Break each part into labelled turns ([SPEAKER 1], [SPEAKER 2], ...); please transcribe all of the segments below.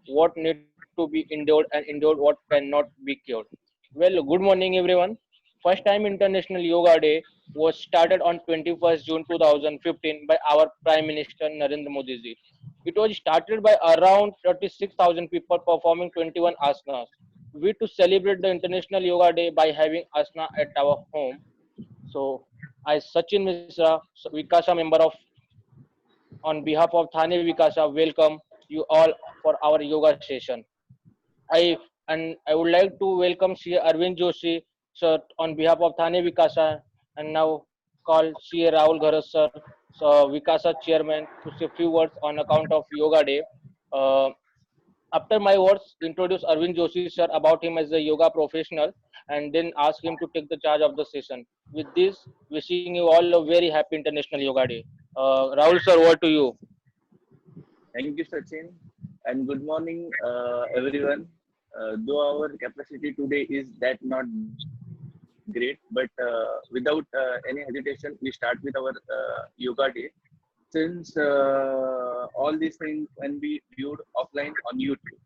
[SPEAKER 1] what need to be endured and endured what cannot be cured. Well, good morning everyone. First time International Yoga Day was started on 21st June 2015 by our Prime Minister Narendra Modi ji. It was started by around 36,000 people performing 21 asanas. We to celebrate the International Yoga Day by having asana at our home. So, I Sachin Misra, Vikasa member of on behalf of Thane Vikasa, welcome you all for our yoga session. I would like to welcome CA Arvind Joshi sir on behalf of Thane Vikasa and now call CA Rahul Gharas sir, Vikasa chairman to say few words on account of Yoga Day. Uh, After my words, introduce Arvind Joshi sir about him as a yoga professional and then ask him to take the charge of the session. With this, wishing you all a very happy International Yoga Day. Rahul sir, over to you.
[SPEAKER 2] Thank you, Sachin, and good morning, everyone. Though our capacity today is that not great, but without any hesitation, we start with our yoga day. Since all these things can be viewed offline on YouTube.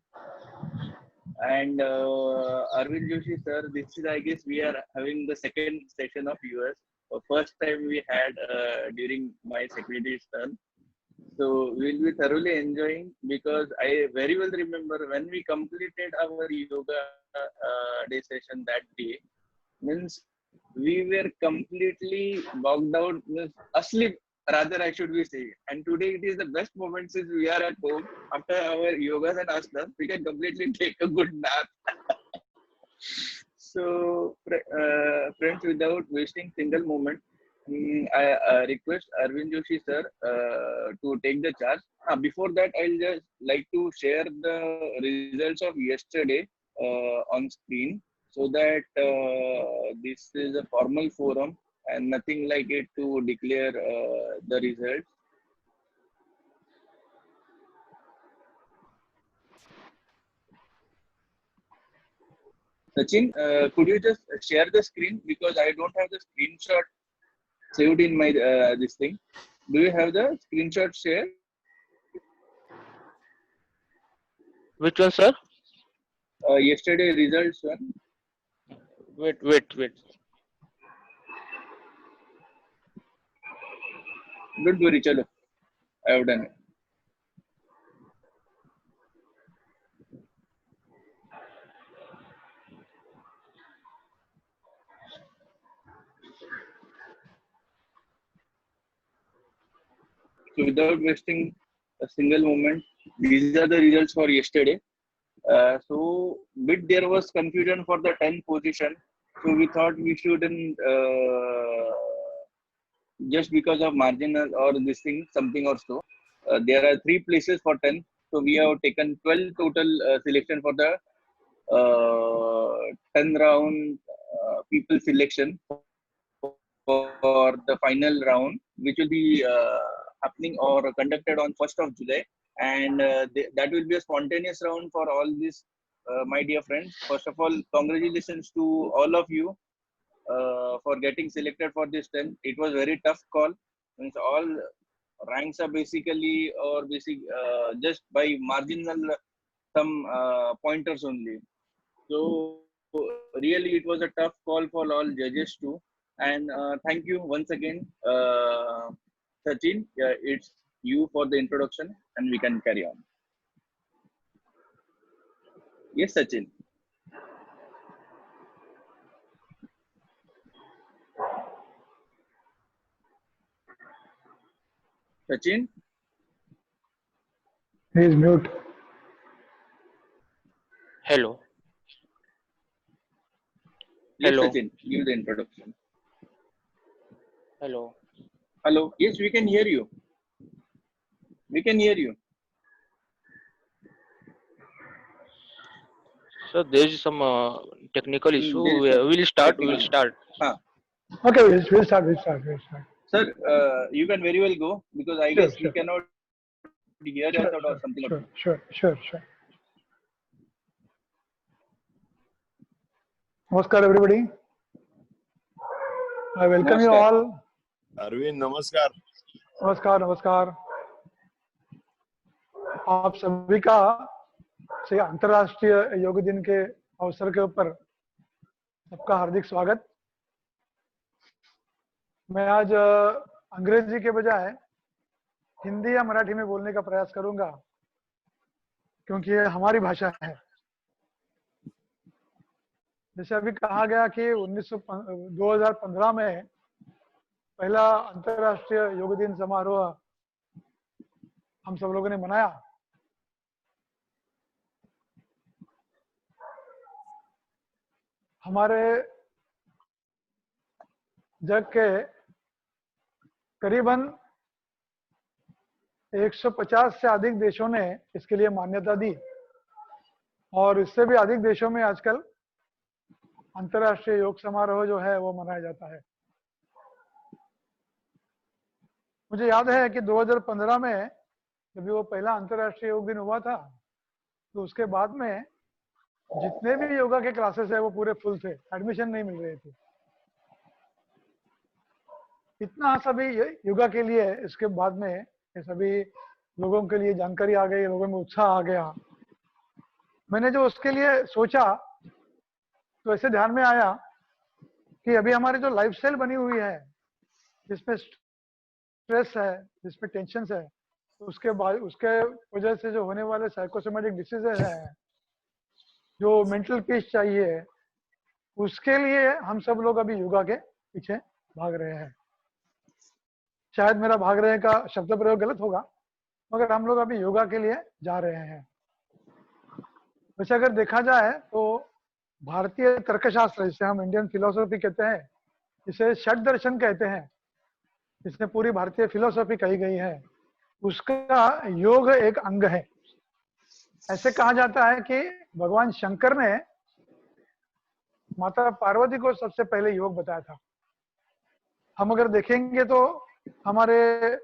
[SPEAKER 2] And Arvind Joshi sir, this is I guess we are having the second session of US. First time we had during my secretary's term. So we'll be thoroughly enjoying because I very well remember when we completed our yoga day session that day, means we were completely bogged out, means asleep rather I should be saying. And today it is the best moment since we are at home after our yogas and asanas, we can completely take a good nap. So friends, without wasting single moment, I request Arvind Joshi sir to take the charge. Before that, I'll just like to share the results of yesterday on screen so that this is a formal forum and nothing like it to declare the results. Sachin, could you just share the screen because I don't have the screenshot saved in my this thing. Do you have the screenshot share?
[SPEAKER 1] Which one, sir?
[SPEAKER 2] Yesterday results one.
[SPEAKER 1] Wait.
[SPEAKER 2] Don't worry, chalo. I have done it. So without wasting a single moment, these are the results for yesterday. So bit there was confusion for the 10th position. So we thought we shouldn't just because of marginal or this thing something or so. There are 3 places for 10. So we have taken 12 total selection for the 10 round people selection for the final round, which will be happening or conducted on 1st of July. And that will be a spontaneous round for all these, my dear friends. First of all, congratulations to all of you for getting selected for this 10. It was very tough call. Means all ranks are basically or basic just by marginal some pointers only. So really, it was a tough call for all judges too. And thank you once again, Sachin. It's you for the introduction, and we can carry on. Yes, Sachin. Sachin.
[SPEAKER 3] He is mute.
[SPEAKER 1] Hello.
[SPEAKER 2] Yes,
[SPEAKER 1] Hello.
[SPEAKER 2] Sachin. Give the introduction.
[SPEAKER 1] Hello.
[SPEAKER 2] Hello. Yes, we can hear you. We can hear you.
[SPEAKER 1] So there is some technical issue.
[SPEAKER 2] There is some
[SPEAKER 1] We'll start.
[SPEAKER 2] technical.
[SPEAKER 3] Okay, we'll start.
[SPEAKER 2] Sir, you can very well go because I guess we cannot hear us out or something.
[SPEAKER 3] Sure. Namaskar, everybody. I welcome you all.
[SPEAKER 4] Arvind, namaskar.
[SPEAKER 3] नमस्कार आप सभी का से अंतर्राष्ट्रीय योग दिन के अवसर के ऊपर सबका हार्दिक स्वागत। मैं आज अंग्रेजी के बजाय हिंदी या मराठी में बोलने का प्रयास करूंगा, क्योंकि ये हमारी भाषा है। जैसे अभी कहा गया कि 2015 में पहला अंतर्राष्ट्रीय योग दिन समारोह हम सब लोगों ने मनाया। हमारे जग के करीबन 150 से अधिक देशों ने इसके लिए मान्यता दी और इससे भी अधिक देशों में आजकल अंतर्राष्ट्रीय योग समारोह जो है वो मनाया जाता है। मुझे याद है कि 2015 में जब वो पहला अंतर्राष्ट्रीय योग दिन हुआ था, तो उसके बाद में जितने भी योगा के क्लासेस है वो पूरे फुल थे, एडमिशन नहीं मिल रहे थे। इतना सभी योगा के लिए इसके बाद में ये सभी लोगों के लिए जानकारी आ गई, लोगों में उत्साह आ गया। मैंने जो उसके लिए सोचा तो ऐसे ध्यान में आया कि अभी हमारी जो लाइफस्टाइल बनी हुई है, जिसमें स्ट्रेस है, जिसमें टेंशन है, उसके बाद उसके वजह से जो होने वाले साइकोसोमेटिक डिसीजेज हैं, जो मेंटल पीस चाहिए, उसके लिए हम सब लोग अभी योगा के पीछे भाग रहे हैं। शायद मेरा भाग रहे का शब्द प्रयोग गलत होगा, मगर हम लोग अभी योगा के लिए जा रहे हैं। वैसे अगर देखा जाए तो भारतीय तर्कशास्त्र, जिसे हम इंडियन फिलोसॉफी कहते हैं, इसे षट दर्शन कहते हैं, इसमें पूरी भारतीय फिलोसॉफी कही गई है, उसका योग एक अंग है। ऐसे कहा जाता है कि भगवान शंकर ने माता पार्वती को सबसे पहले योग बताया था। हम अगर देखेंगे तो हमारे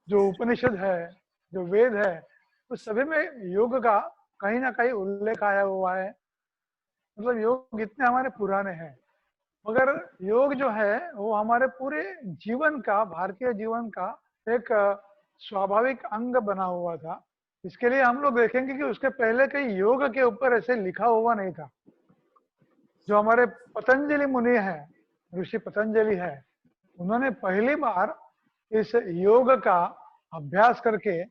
[SPEAKER 3] जो उपनिषद है, जो वेद है, उस सभी में योग का कहीं ना कहीं उल्लेख आया हुआ है। मतलब योग इतने हमारे पुराने हैं, मगर योग जो है वो हमारे पूरे जीवन का, भारतीय जीवन का एक स्वाभाविक अंग बना हुआ था। इसके लिए हम लोग देखेंगे कि उसके पहले कहीं योग के ऊपर ऐसे लिखा हुआ नहीं था। जो हमारे पतंजलि मुनि है, ऋषि पतंजलि है, उन्होंने पहली बार इस योग का अभ्यास करके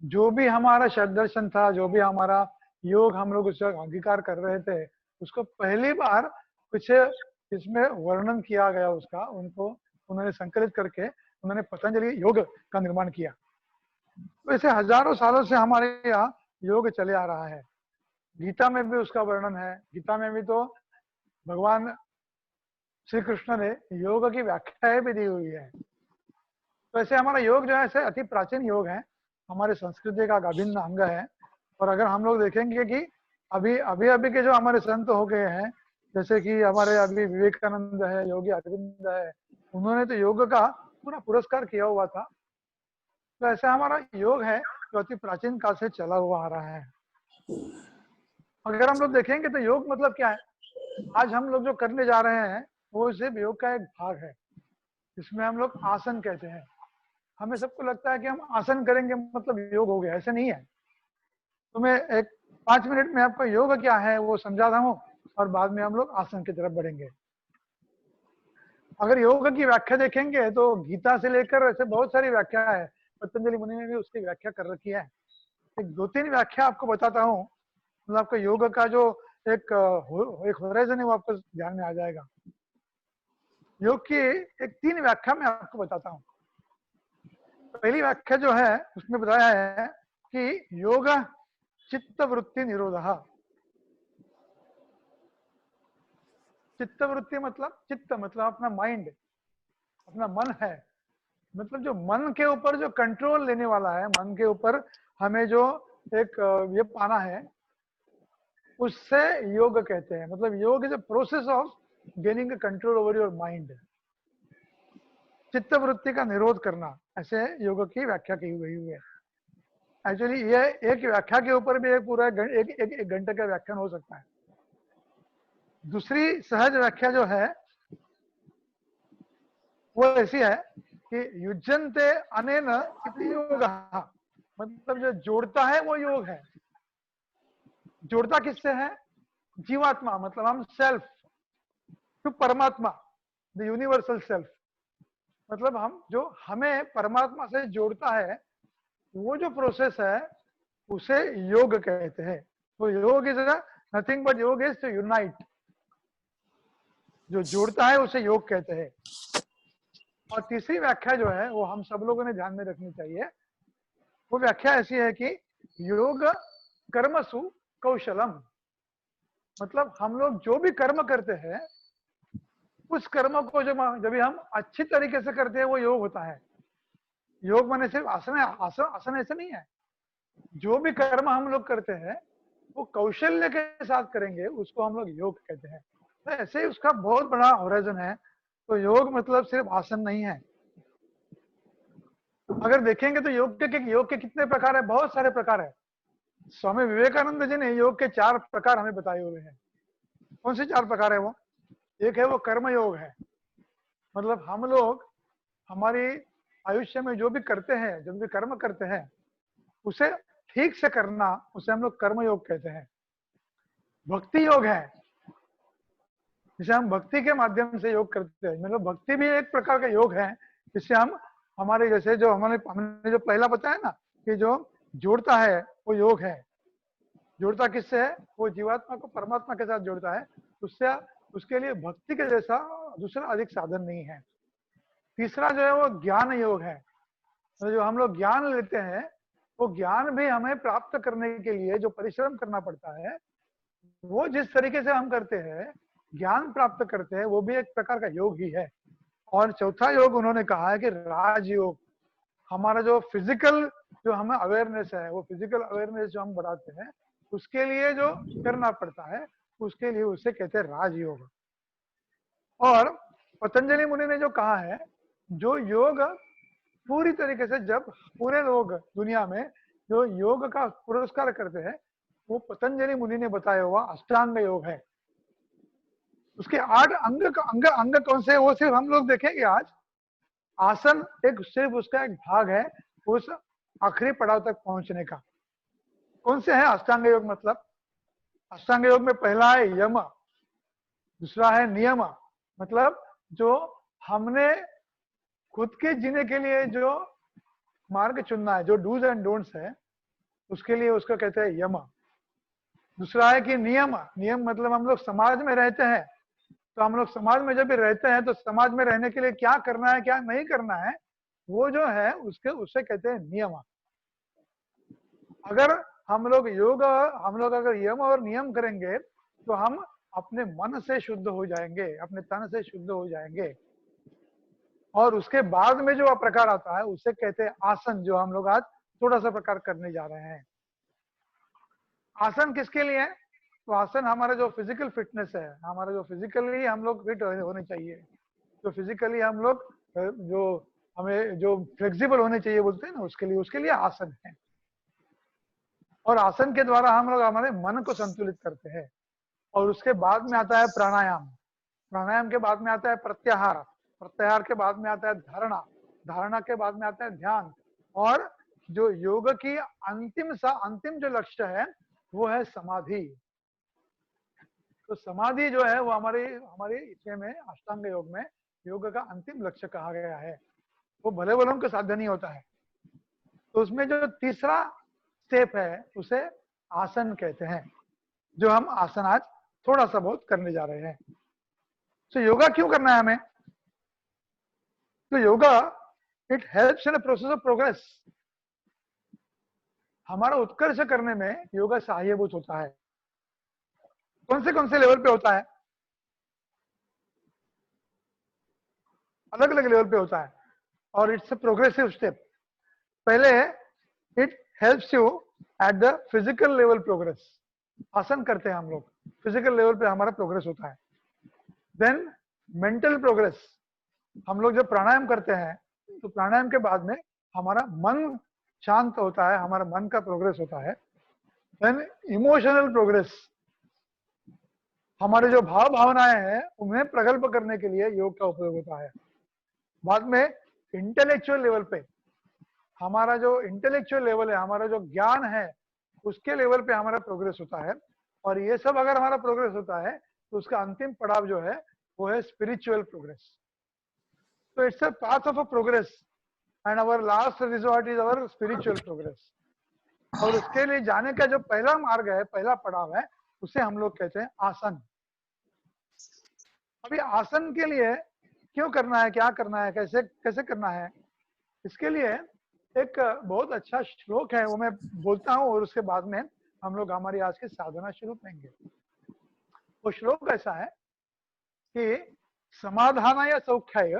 [SPEAKER 3] जो भी हमारा षड्दर्शन था, जो भी हमारा योग हम लोग उसका अंगीकार कर रहे थे, उसको पहली बार कुछ इसमें वर्णन किया गया उसका, उनको उन्होंने संकलित करके उन्होंने पतंजलि योग का निर्माण किया। वैसे हजारों सालों से हमारे यहाँ योग चले आ रहा है। गीता में भी उसका वर्णन है। गीता में भी तो भगवान श्री कृष्ण ने योग की व्याख्याएं भी दी हुई है। तो ऐसे हमारा योग जो है ऐसे अति प्राचीन योग है, हमारे संस्कृति का अभिन्न अंग है। और अगर हम लोग देखेंगे कि अभी के जो हमारे संत हो गए हैं, जैसे कि हमारे अभी विवेकानंद है, योगी अरविंद है, उन्होंने तो योग का पूरा पुरस्कार किया हुआ था। तो ऐसे हमारा योग है जो अति प्राचीन काल से चला हुआ आ रहा है। अगर हम लोग देखेंगे तो योग मतलब क्या है, आज हम लोग जो करने जा रहे हैं वो सिर्फ योग का एक भाग है। इसमें हम लोग आसन कहते हैं। हमें सबको लगता है कि हम आसन करेंगे मतलब योग हो गया, ऐसे नहीं है। तो मैं एक 5 मिनट में आपको योग क्या है वो समझाता हूँ और बाद में हम लोग आसन की तरफ बढ़ेंगे। अगर योग की व्याख्या देखेंगे तो गीता से लेकर ऐसे बहुत सारी व्याख्या है, पतंजलि मुनि ने भी उसकी व्याख्या कर रखी है। एक 2-3 व्याख्या आपको बताता हूँ, मतलब आपको योग का जो एक होराइजन है वो आपको ध्यान में आ जाएगा। योग की एक 3 व्याख्या मैं आपको बताता हूँ। पहली व्याख्या जो है उसमें बताया है कि योग चित्त वृत्ति निरोध। चित्त वृत्ति मतलब चित्त मतलब अपना माइंड, अपना मन है। मतलब जो मन के ऊपर जो कंट्रोल लेने वाला है, मन के ऊपर हमें जो एक ये पाना है, उससे योग कहते हैं। मतलब योग is a process of gaining control over your mind. चित्त वृत्ति का निरोध करना, ऐसे योग की व्याख्या की हुई है। एक्चुअली ये एक व्याख्या के ऊपर भी एक पूरा एक घंटे का व्याख्यान हो सकता है। दूसरी सहज व्याख्या जो है वो ऐसी है कि युज्यन्ते अनेन इति योगः। मतलब जो जोड़ता है वो योग है। जोड़ता किससे है? जीवात्मा, मतलब हम सेल्फ टू परमात्मा, द यूनिवर्सल सेल्फ। मतलब हम जो हमें परमात्मा से जोड़ता है, वो जो प्रोसेस है उसे योग कहते हैं। तो योग इज नथिंग बट योग इज टू यूनाइट। जो जोड़ता है उसे योग कहते हैं। और तीसरी व्याख्या जो है वो हम सब लोगों ने ध्यान में रखनी चाहिए। वो व्याख्या ऐसी है कि योग कर्मसु कौशलम। मतलब हम लोग जो भी कर्म करते हैं उस कर्म को जब भी हम अच्छी तरीके से करते हैं वो योग होता है। योग माने सिर्फ आसन है, आसन आसन ऐसे नहीं है। जो भी कर्म हम लोग करते हैं वो कौशल्य के साथ करेंगे, उसको हम लोग योग कहते हैं। तो ऐसे ही उसका बहुत बड़ा होराइजन है। तो योग मतलब सिर्फ आसन नहीं है। अगर देखेंगे तो योग के कितने प्रकार है? बहुत सारे प्रकार है। स्वामी विवेकानंद जी ने योग के 4 प्रकार हमें बताए हुए हैं। कौन से 4 प्रकार है वो? एक है वो कर्म योग है। मतलब हम लोग हमारी आयुष्य में जो भी करते हैं, जो भी कर्म करते हैं, उसे ठीक से करना, उसे हम लोग कर्म योग कहते हैं। भक्ति योग है, जिसे हम भक्ति के माध्यम से योग करते हैं। मतलब भक्ति भी एक प्रकार का योग है, जिससे हम हमारे जैसे जो हमने जो पहला बताया ना कि जो जोड़ता है वो योग है। जोड़ता किससे है? वो जीवात्मा को परमात्मा के साथ जोड़ता है। उससे उसके लिए भक्ति के जैसा दूसरा अधिक साधन नहीं है। तीसरा जो है वो ज्ञान योग है। तो जो हम लोग ज्ञान लेते हैं, वो ज्ञान भी हमें प्राप्त करने के लिए जो परिश्रम करना पड़ता है, वो जिस तरीके से हम करते हैं, ज्ञान प्राप्त करते हैं, वो भी एक प्रकार का योग ही है। और चौथा योग उन्होंने कहा है कि राजयोग। हमारा जो फिजिकल जो हमें अवेयरनेस है, वो फिजिकल अवेयरनेस जो हम बढ़ाते हैं, उसके लिए जो करना पड़ता है, उसके लिए उसे कहते हैं राजयोग। और पतंजलि मुनि ने जो कहा है, जो योग पूरी तरीके से जब पूरे लोग दुनिया में जो योग का पुरस्कार करते हैं, वो पतंजलि मुनि ने बताया हुआ अष्टांग योग है। उसके 8 अंग अंग कौन से? वो सिर्फ हम लोग देखेंगे आज। आसन एक सिर्फ उसका एक भाग है उस आखिरी पड़ाव तक पहुंचने का। कौन से है अष्टांग योग? मतलब अष्टांग योग में पहला है यम, दूसरा है नियम। मतलब जो हमने खुद के जीने के लिए जो मार्ग चुनना है, जो डूज एंड डोंट्स है, उसके लिए उसको कहते हैं यम। दूसरा है कि नियम। नियम मतलब हम लोग समाज में रहते हैं, तो हम लोग समाज में जब भी रहते हैं तो समाज में रहने के लिए क्या करना है क्या नहीं करना है, वो जो है उसे कहते हैं नियम। अगर हम लोग अगर यम और नियम करेंगे तो हम अपने मन से शुद्ध हो जाएंगे, अपने तन से शुद्ध हो जाएंगे। और उसके बाद में जो प्रकार आता है उसे कहते हैं आसन, जो हम लोग आज थोड़ा सा प्रकार करने जा रहे हैं। आसन किसके लिए है? तो आसन हमारा जो फिजिकल फिटनेस है, हमारा जो फिजिकली हम लोग फिट होने चाहिए, जो फिजिकली हम लोग जो हमें जो फ्लेक्सिबल होने चाहिए बोलते हैं ना, उसके लिए आसन है। और आसन के द्वारा हम लोग हमारे मन को संतुलित करते हैं। और उसके बाद में आता है प्राणायाम। प्राणायाम के बाद में आता है प्रत्याहार। प्रत्याहार के बाद में आता है धारणा। धारणा के बाद में आता है ध्यान। और जो योग की अंतिम जो लक्ष्य है वो है समाधि। तो समाधि जो है वो हमारे इसमें में अष्टांग योग में योग का अंतिम लक्ष्य कहा गया है। वो भले भलों के साध्य नहीं होता है। तो उसमें जो तीसरा स्टेप है उसे आसन कहते हैं, जो हम आसन आज थोड़ा सा बहुत करने जा रहे हैं। तो योगा क्यों करना है हमें? तो yoga it helps in process of progress. हमारा उत्कर्ष करने में योगा सहायभूत होता है। कौन से लेवल पे होता है? अलग अलग लेवल पे होता है और इट्स अ प्रोग्रेसिव स्टेप। पहले it helps you at the physical level progress. आसन करते हैं हम लोग, फिजिकल लेवल पे हमारा प्रोग्रेस होता है। Then mental progress. हम लोग जब प्राणायाम करते हैं तो प्राणायाम के बाद में हमारा मन शांत होता है, हमारा मन का प्रोग्रेस होता है। Then emotional progress. हमारे जो भाव भावनाएं हैं उन्हें प्रगल्भ करने के लिए योग का उपयोग होता है। बाद में इंटेलेक्चुअल लेवल पे हमारा जो इंटेलेक्चुअल लेवल है, हमारा जो ज्ञान है, उसके लेवल पे हमारा प्रोग्रेस होता है। और ये सब अगर हमारा प्रोग्रेस होता है तो उसका अंतिम पड़ाव जो है वो है स्पिरिचुअल प्रोग्रेस। तो it's a path of a progress and our last resort is our spiritual progress. और उसके लिए जाने का जो पहला मार्ग है, पहला पड़ाव है, उसे हम लोग कहते हैं आसन। अभी आसन के लिए क्यों करना है, क्या करना है, कैसे कैसे करना है, इसके लिए एक बहुत अच्छा श्लोक है, वो मैं बोलता हूँ और उसके बाद में हम लोग हमारी आज की साधना शुरू करेंगे। वो श्लोक ऐसा है कि समाधानाय सौख्याय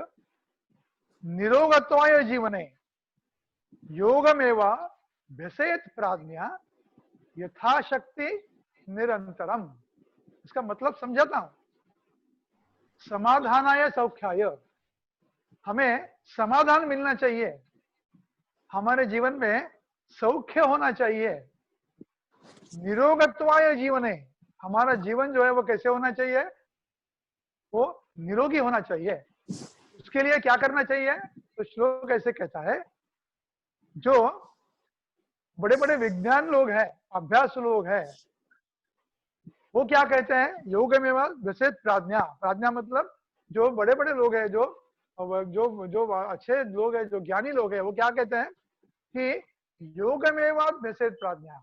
[SPEAKER 3] निरोगत्वाय जीवने योगमेवा व्यसेत प्राज्ञा यथाशक्ति निरंतरम। इसका मतलब समझाता हूं। समाधानाय सौख्याय, हमें समाधान मिलना चाहिए, हमारे जीवन में सौख्य होना चाहिए। निरोगत्वाय जीवने, हमारा जीवन जो है वो कैसे होना चाहिए, वो निरोगी होना चाहिए। उसके लिए क्या करना चाहिए, तो श्लोक ऐसे कहता है, जो बड़े बड़े विज्ञान लोग हैं, अभ्यास लोग हैं, वो क्या कहते हैं, योग में वैसे प्राज्ञा, प्राज्ञा मतलब जो बड़े बड़े लोग हैं, जो जो जो अच्छे लोग हैं, जो ज्ञानी लोग हैं, वो क्या कहते हैं कि योग में वैसे प्राज्ञा,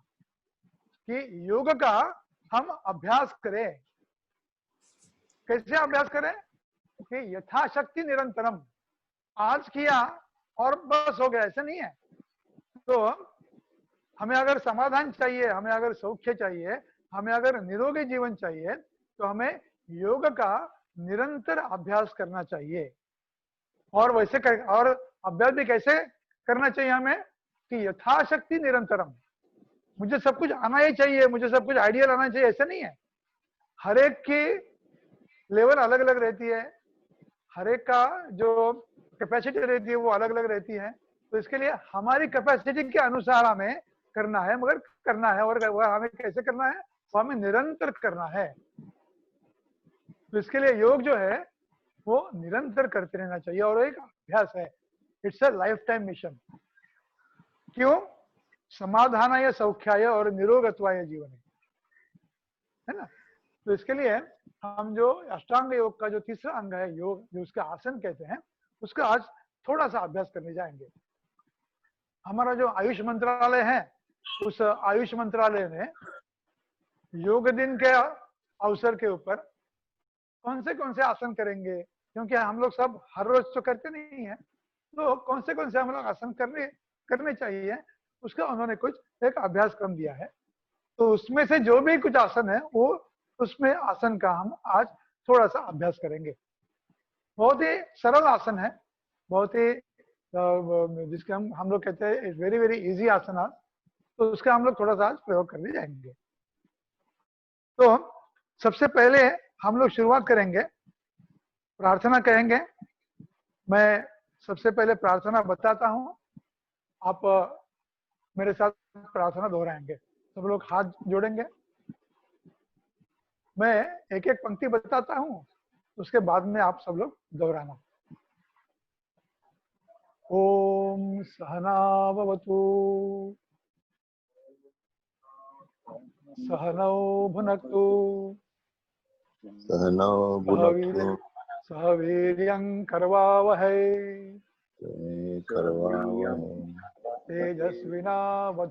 [SPEAKER 3] कि योग का हम अभ्यास करें। कैसे अभ्यास करें, कि यथाशक्ति निरंतरम, आज किया और बस हो गया, ऐसा नहीं है। तो हमें अगर समाधान चाहिए, हमें अगर सौख्य चाहिए, हमें अगर निरोगी जीवन चाहिए, तो हमें योग का निरंतर अभ्यास करना चाहिए। और वैसे और अभ्यास भी कैसे करना चाहिए हमें, कि यथाशक्ति निरंतरम। मुझे सब कुछ आना ही चाहिए, मुझे सब कुछ आइडियल आना चाहिए, ऐसा नहीं है। हर एक की लेवल अलग अलग रहती है, हर एक का जो कैपेसिटी रहती है वो अलग अलग रहती है। तो इसके लिए हमारी कैपेसिटी के अनुसार हमें करना है, मगर करना है, और वह हमें कैसे करना है, वो हमें निरंतर करना है। तो इसके लिए योग जो है वो निरंतर करते रहना चाहिए, और एक अभ्यास है, it's a life time mission. क्यों, समाधानाय सौख्याय और निरोगत्वाय जीवन है ना। तो इसके लिए हम जो अष्टांग योग का जो तीसरा अंग है योग, जो उसका आसन कहते हैं, उसका आज थोड़ा सा अभ्यास करने जाएंगे। हमारा जो आयुष मंत्रालय है, उस आयुष मंत्रालय ने योग दिन के अवसर के ऊपर कौन से आसन करेंगे, क्योंकि हम लोग सब हर रोज तो करते नहीं है, तो कौन से हम लोग आसन करने चाहिए, उसका उन्होंने कुछ एक अभ्यास क्रम दिया है। तो उसमें से जो भी कुछ आसन है, वो उसमें आसन का हम आज थोड़ा सा अभ्यास करेंगे। बहुत ही सरल आसन है, बहुत ही जिसके हम लोग कहते हैं वेरी वेरी इजी आसन। तो उसका हम लोग थोड़ा सा आज प्रयोग करने जाएंगे। तो सबसे पहले हम लोग शुरुआत करेंगे, प्रार्थना करेंगे। मैं सबसे पहले प्रार्थना बताता हूँ, आप मेरे साथ प्रार्थना दोहराएंगे। सब लोग हाथ जोड़ेंगे, मैं एक एक पंक्ति बताता हूँ, उसके बाद में आप सब लोग दोहराना। ओम सहना भवतु, सहनौ भुनक्तु,
[SPEAKER 4] सहनौ भुनक्तु,
[SPEAKER 3] सह वीर्यं करवावहै,
[SPEAKER 4] करवावहै,
[SPEAKER 3] तेजस्विनावधीतमस्तु,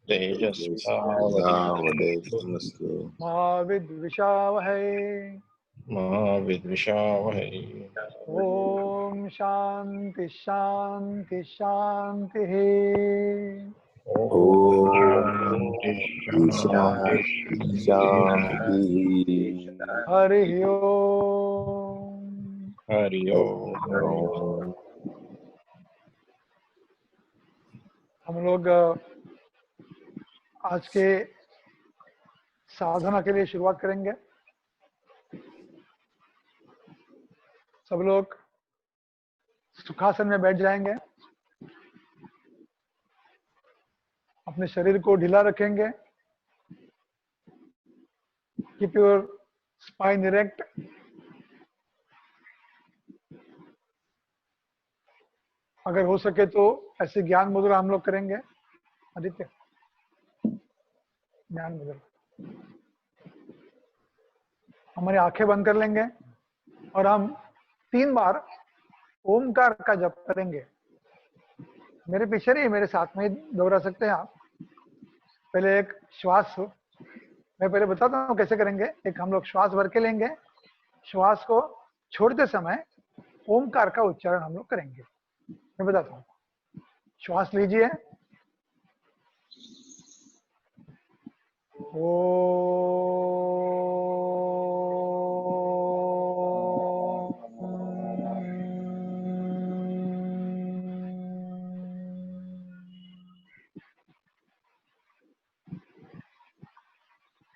[SPEAKER 4] तेजस्विनावधीतमस्तु,
[SPEAKER 3] मा विद्विषावहै। ओम शांति शांति शांति।
[SPEAKER 4] ओम शांति शांति।
[SPEAKER 3] हरि ओम।
[SPEAKER 4] ओम।
[SPEAKER 3] हम लोग आज के साधना के लिए शुरुआत करेंगे। सब लोग सुखासन में बैठ जाएंगे, अपने शरीर को ढीला रखेंगे। Keep your spine erect. अगर हो सके तो ऐसे ज्ञान मुद्रा हम लोग करेंगे। आदित्य, ज्ञान मुद्रा। हमारी आंखें बंद कर लेंगे और हम 3 बार ओमकार का जप करेंगे। मेरे पीछे नहीं, मेरे साथ में ही दोहरा सकते हैं आप। पहले एक श्वास हो, मैं पहले बताता हूँ कैसे करेंगे। एक हम लोग श्वास भर के लेंगे, श्वास को छोड़ते समय ओमकार का उच्चारण हम लोग करेंगे। मैं बताता हूँ। श्वास लीजिए,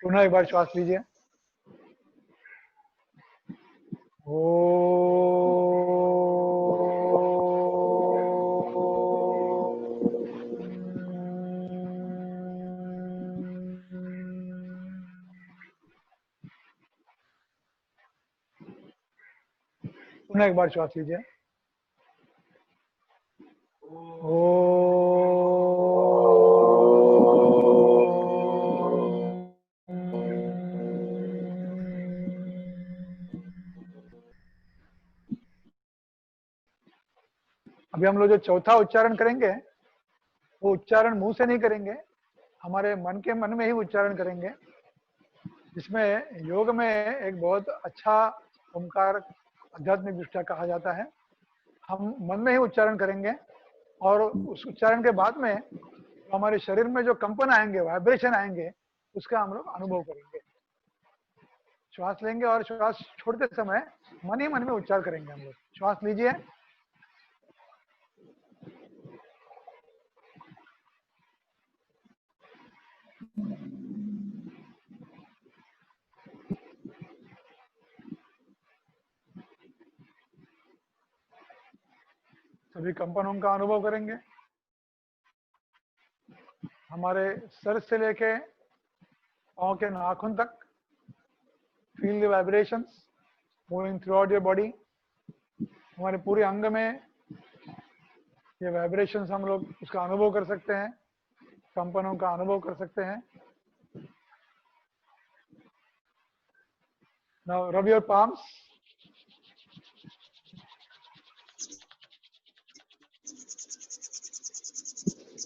[SPEAKER 3] पुनः एक बार श्वास लीजिए। पुनः एक बार श्वास लीजिए। अभी हम लोग जो चौथा उच्चारण करेंगे वो उच्चारण मुंह से नहीं करेंगे, हमारे मन के मन में ही उच्चारण करेंगे। जिसमें योग में एक बहुत अच्छा ओमकार आध्यात्मिक दृष्टया कहा जाता है। हम मन में ही उच्चारण करेंगे और उस उच्चारण के बाद में हमारे शरीर में जो कंपन आएंगे, वाइब्रेशन आएंगे, उसका हम लोग अनुभव करेंगे। श्वास लेंगे और श्वास छोड़ते समय मन ही मन में उच्चार करेंगे हम लोग। श्वास लीजिए, सभी कंपनों का अनुभव करेंगे। हमारे सर से लेके पाँव के नाखून तक feel the vibrations moving through out your body. हमारे पूरे अंग में ये वाइब्रेशंस हम लोग उसका अनुभव कर सकते हैं, कंपनों का अनुभव कर सकते हैं। Now rub your palms.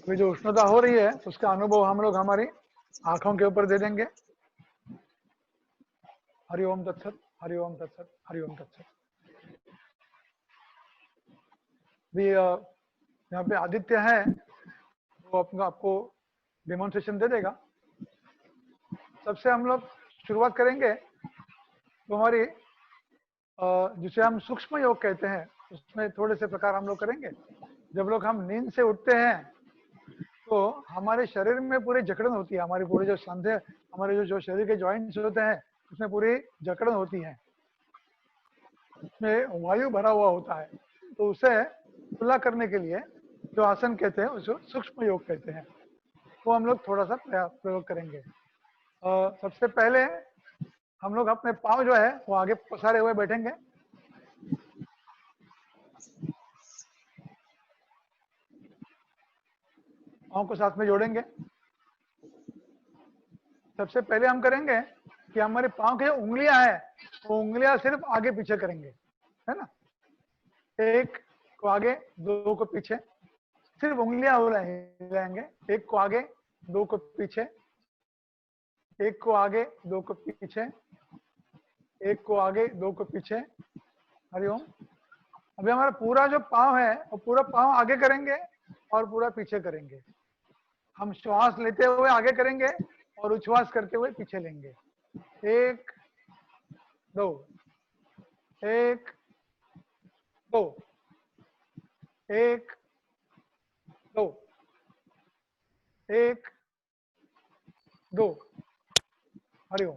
[SPEAKER 3] अभी जो उष्णता हो रही है उसका अनुभव हम लोग हमारी आंखों के ऊपर दे देंगे। हरि ओम तत्सत, हरि ओम तत्सत, हरि ओम तत्सत। भी यहाँ पे आदित्य है, वो आपको डेमोन्स्ट्रेशन दे देगा। सबसे हम लोग शुरुआत करेंगे तो हमारी जिसे हम सूक्ष्म योग कहते हैं उसमें थोड़े से प्रकार हम लोग करेंगे। जब लोग हम नींद से उठते हैं तो हमारे शरीर में पूरी जकड़न होती है। हमारी पूरी जो संधे, हमारे जो शरीर के जॉइंट्स होते हैं उसमें पूरी जकड़न होती है, उसमें वायु भरा हुआ होता है। तो उसे खुला करने के लिए जो आसन कहते हैं उसको सूक्ष्म योग कहते हैं। वो हम लोग थोड़ा सा प्रयोग करेंगे। सबसे पहले हम लोग अपने पाँव जो है वो आगे पसारे हुए बैठेंगे। पाँव को साथ में जोड़ेंगे। सबसे पहले हम करेंगे कि हमारे पाँव की जो उंगलियां हैं वो उंगलियां सिर्फ आगे पीछे करेंगे, है ना। एक को आगे, दो को पीछे, सिर्फ उंगलियां हिलाएंगे। एक को आगे, दो को पीछे, एक को आगे, दो को पीछे, एक को आगे, दो को पीछे। हरिओम। अभी हमारा पूरा जो पाँव है वो पूरा पाँव आगे करेंगे और पूरा पीछे करेंगे। हम श्वास लेते हुए आगे करेंगे और उच्छ्वास करते हुए पीछे लेंगे। एक, दो, एक, दो, एक, दो, एक, दो। हरिओम।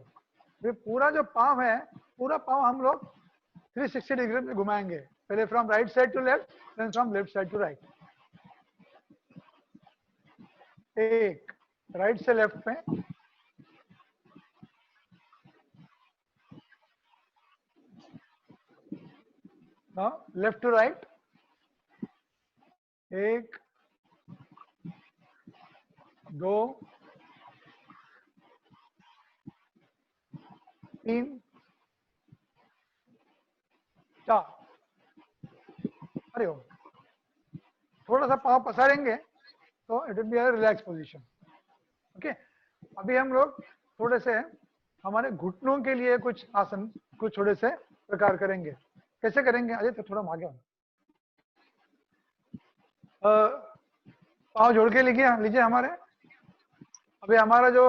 [SPEAKER 3] ये पूरा जो पाँव है, पूरा पाँव हम लोग 360 डिग्री में घुमाएंगे। पहले from right side to left, then from left side to right. एक, राइट से लेफ्ट में, लेफ्ट टू राइट, एक, दो, तीन, चार। हरिओम। थोड़ा सा पाँव पसारेंगे तो it will be a relax position. Okay, अभी हम लोग थोड़े से हमारे घुटनों के लिए कुछ आसन कुछ थोड़े से प्रकार करेंगे। कैसे करेंगे? अजय तो थोड़ा आगे होना। पाँव जोड़ के लीजिए लीजिए हमारे। अभी हमारा जो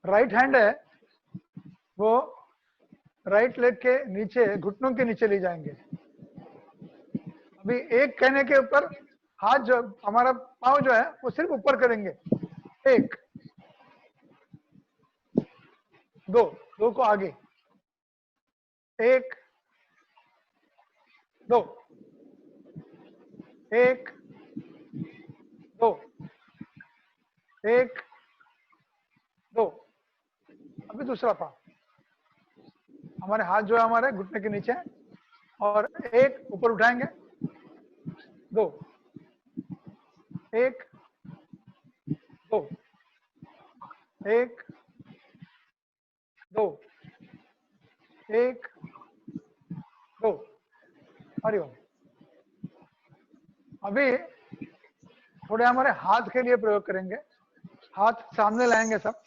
[SPEAKER 3] राइट हैंड है वो राइट लेग के नीचे, घुटनों के नीचे ले जाएंगे। अभी एक कहने के ऊपर हाथ जो हमारा पाँव जो है वो सिर्फ ऊपर करेंगे। एक, दो, दो को आगे, एक, दो, एक, दो, एक, दो। अभी दूसरा पाँव, हमारे हाथ जो है हमारे घुटने के नीचे और एक ऊपर उठाएंगे, दो, एक, दो, एक, दो, एक, दो। हरिओम। अभी थोड़े हमारे हाथ के लिए प्रयोग करेंगे। हाथ सामने लाएंगे सब।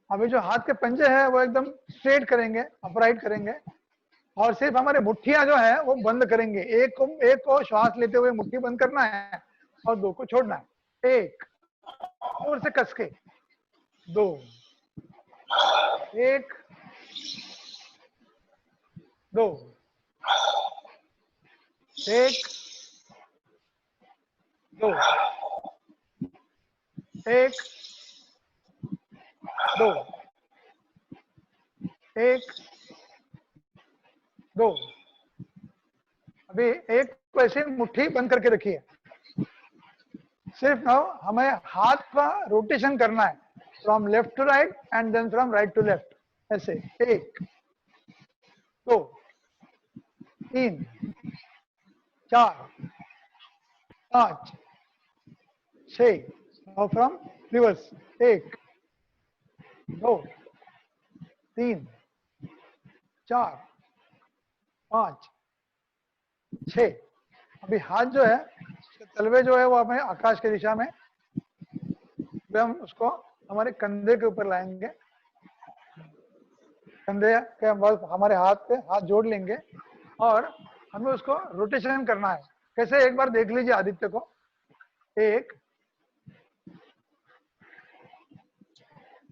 [SPEAKER 3] अभी जो हाथ के पंजे हैं वो एकदम स्ट्रेट करेंगे, अपराइट करेंगे और सिर्फ हमारे मुट्ठियां जो है वो बंद करेंगे। एक को श्वास लेते हुए मुट्ठी बंद करना है और दो को छोड़ना है। एक, जोर से कस के, दो, एक, दो, एक, दो, एक, दो, एक, दो। अभी एक को ऐसे मुट्ठी बंद करके रखिए। सिर्फ नाउ हमें हाथ का रोटेशन करना है, from left to right and then from right to left. ऐसे एक, दो, तीन, चार, पांच, छह और फ्रॉम रिवर्स। एक, दो, तीन, चार, पांच, छह। अभी हाथ जो है तलवे जो है वो हमें आकाश की दिशा में, हम उसको हमारे कंधे के ऊपर लाएंगे। कंधे के बस हमारे हाथ पे हाथ जोड़ लेंगे और हमें उसको रोटेशन करना है। कैसे? एक बार देख लीजिए आदित्य को। एक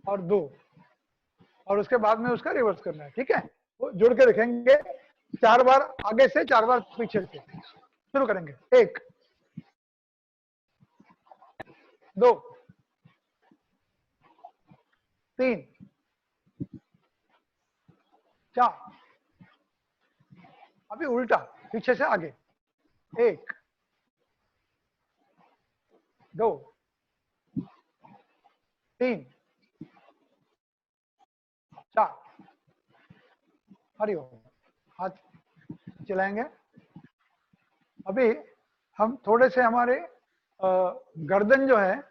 [SPEAKER 3] और दो और उसके बाद में उसका रिवर्स करना है। ठीक है, वो जोड़ के रखेंगे। 4 बार आगे से, 4 बार पीछे से। शुरू करेंगे। एक, दो, तीन, चार। अभी उल्टा, पीछे से आगे। एक, दो, तीन, चार। हरिओम। हाथ चलाएंगे। अभी हम थोड़े से हमारे गर्दन जो है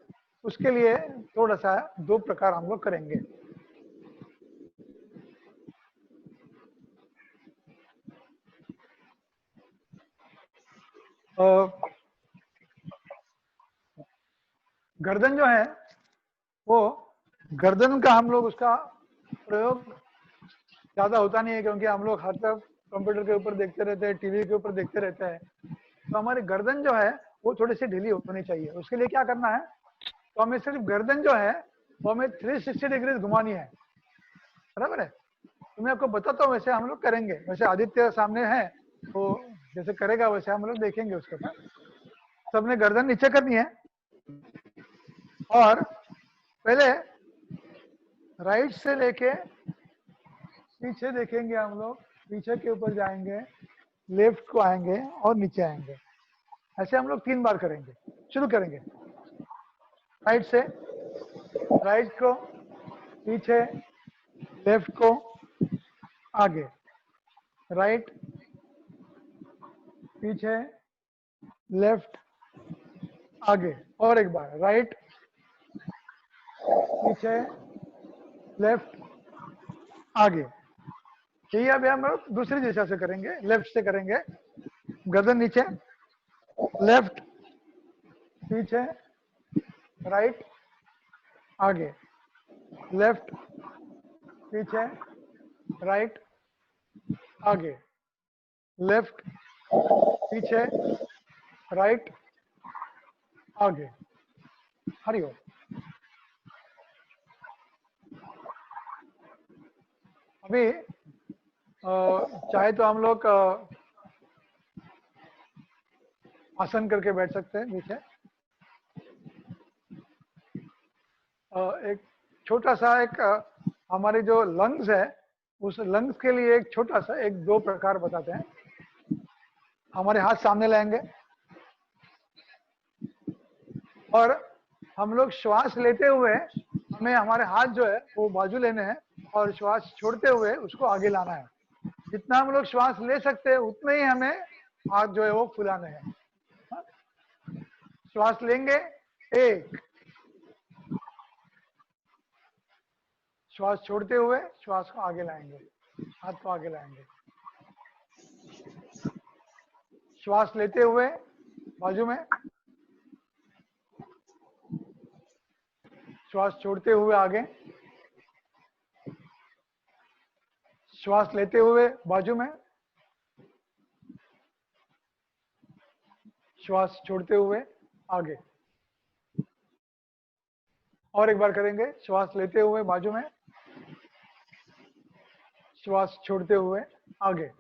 [SPEAKER 3] उसके लिए थोड़ा सा दो प्रकार हम लोग करेंगे। गर्दन जो है वो गर्दन का हम लोग उसका प्रयोग ज्यादा होता नहीं है, क्योंकि हम लोग हर तरफ कंप्यूटर के ऊपर देखते रहते हैं, टीवी के ऊपर देखते रहते हैं। तो हमारी गर्दन जो है वो थोड़ी सी ढीली होनी चाहिए। उसके लिए क्या करना है? तो हमें सिर्फ गर्दन जो है वो हमें 360 डिग्री घुमानी है। बराबर है? तो मैं आपको बताता हूँ, वैसे हम लोग करेंगे। वैसे आदित्य सामने है, तो जैसे करेगा वैसे हम लोग देखेंगे उसके बाद। सबने गर्दन नीचे करनी है और पहले राइट से लेके पीछे देखेंगे हम लोग, पीछे के ऊपर जाएंगे, लेफ्ट को आएंगे और नीचे आएंगे। ऐसे हम लोग 3 बार करेंगे। शुरू करेंगे राइट से, राइट को पीछे, लेफ्ट को आगे, राइट, पीछे, लेफ्ट, आगे। और एक बार राइट, पीछे, लेफ्ट, आगे। यही अभी हम लोग दूसरी दिशा से करेंगे, लेफ्ट से करेंगे। गर्दन नीचे, लेफ्ट, पीछे, राइट, आगे, लेफ्ट, पीछे, राइट, आगे, लेफ्ट, पीछे, राइट, आगे। हरिओम। अभी चाहे तो हम लोग आसन करके बैठ सकते हैं नीचे। एक छोटा सा एक हमारे जो लंग्स है, उस लंग्स के लिए एक छोटा सा एक दो प्रकार बताते हैं। हमारे हाथ सामने लाएंगे और हम लोग श्वास लेते हुए हमें हमारे हाथ जो है वो बाजू लेने हैं और श्वास छोड़ते हुए उसको आगे लाना है। जितना हम लोग श्वास ले सकते हैं उतने ही हमें हाथ जो है वो फुलाने हैं। श्वास लेंगे, एक, श्वास छोड़ते हुए श्वास को आगे लाएंगे, हाथ को आगे लाएंगे। श्वास लेते हुए बाजू में, श्वास छोड़ते हुए आगे, श्वास लेते हुए बाजू में, श्वास छोड़ते हुए आगे। और एक बार करेंगे, श्वास लेते हुए बाजू में, श्वास छोड़ते हुए आगे।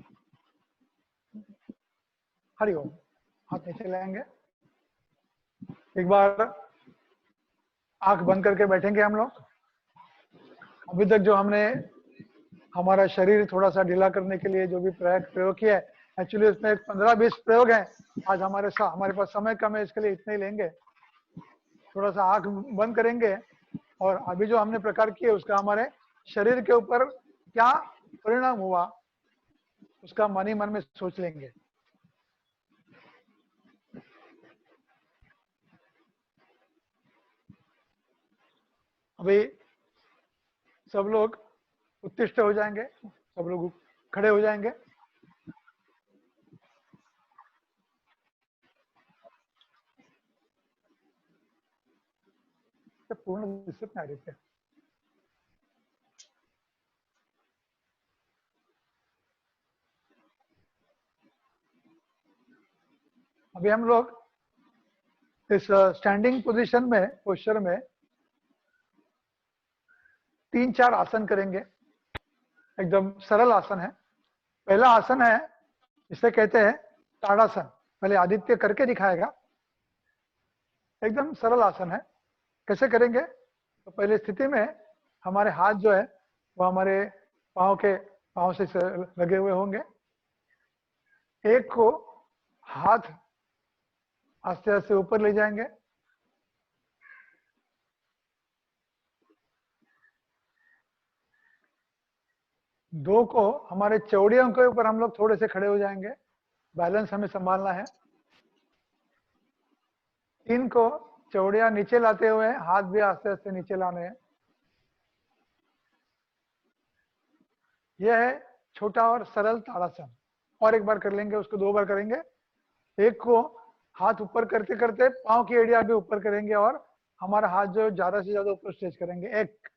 [SPEAKER 3] हरिओम। हाथ नीचे लाएंगे। एक बार आंख बंद करके बैठेंगे हम लोग। अभी तक जो हमने हमारा शरीर थोड़ा सा ढीला करने के लिए जो भी प्रयोग किया है, एक्चुअली उसमें 15-20 प्रयोग हैं। आज हमारे पास समय कम है, इसके लिए इतने ही लेंगे। थोड़ा सा आंख बंद करेंगे और अभी जो हमने प्रकार किए उसका हमारे शरीर के ऊपर क्या परिणाम हुआ उसका मन ही मन में सोच लेंगे। अभी सब लोग उत्तिष्ठ हो जाएंगे, सब लोग खड़े हो जाएंगे। पूर्ण दिसत नाही रे। अभी हम लोग इस स्टैंडिंग पोजीशन में, पोस्चर में 3-4 आसन करेंगे। एकदम सरल आसन है। पहला आसन है, इसे कहते हैं ताड़ासन। पहले आदित्य करके दिखाएगा। एकदम सरल आसन है। कैसे करेंगे? तो पहले स्थिति में हमारे हाथ जो है वो हमारे पाँव से लगे हुए होंगे। एक को हाथ आस्ते आस्ते ऊपर ले जाएंगे, दो को हमारे चौड़ियों के ऊपर हम लोग थोड़े से खड़े हो जाएंगे, बैलेंस हमें संभालना है। 3 को चौड़िया नीचे लाते हुए हाथ भी आस्ते आस्ते नीचे लाने हैं। यह है छोटा और सरल ताड़ासन। और एक बार कर लेंगे, उसको 2 बार करेंगे। एक को हाथ ऊपर करते करते पांव की एड़िया भी ऊपर करेंगे और हमारा हाथ जो ज्यादा से ज्यादा ऊपर स्ट्रेच करेंगे। एक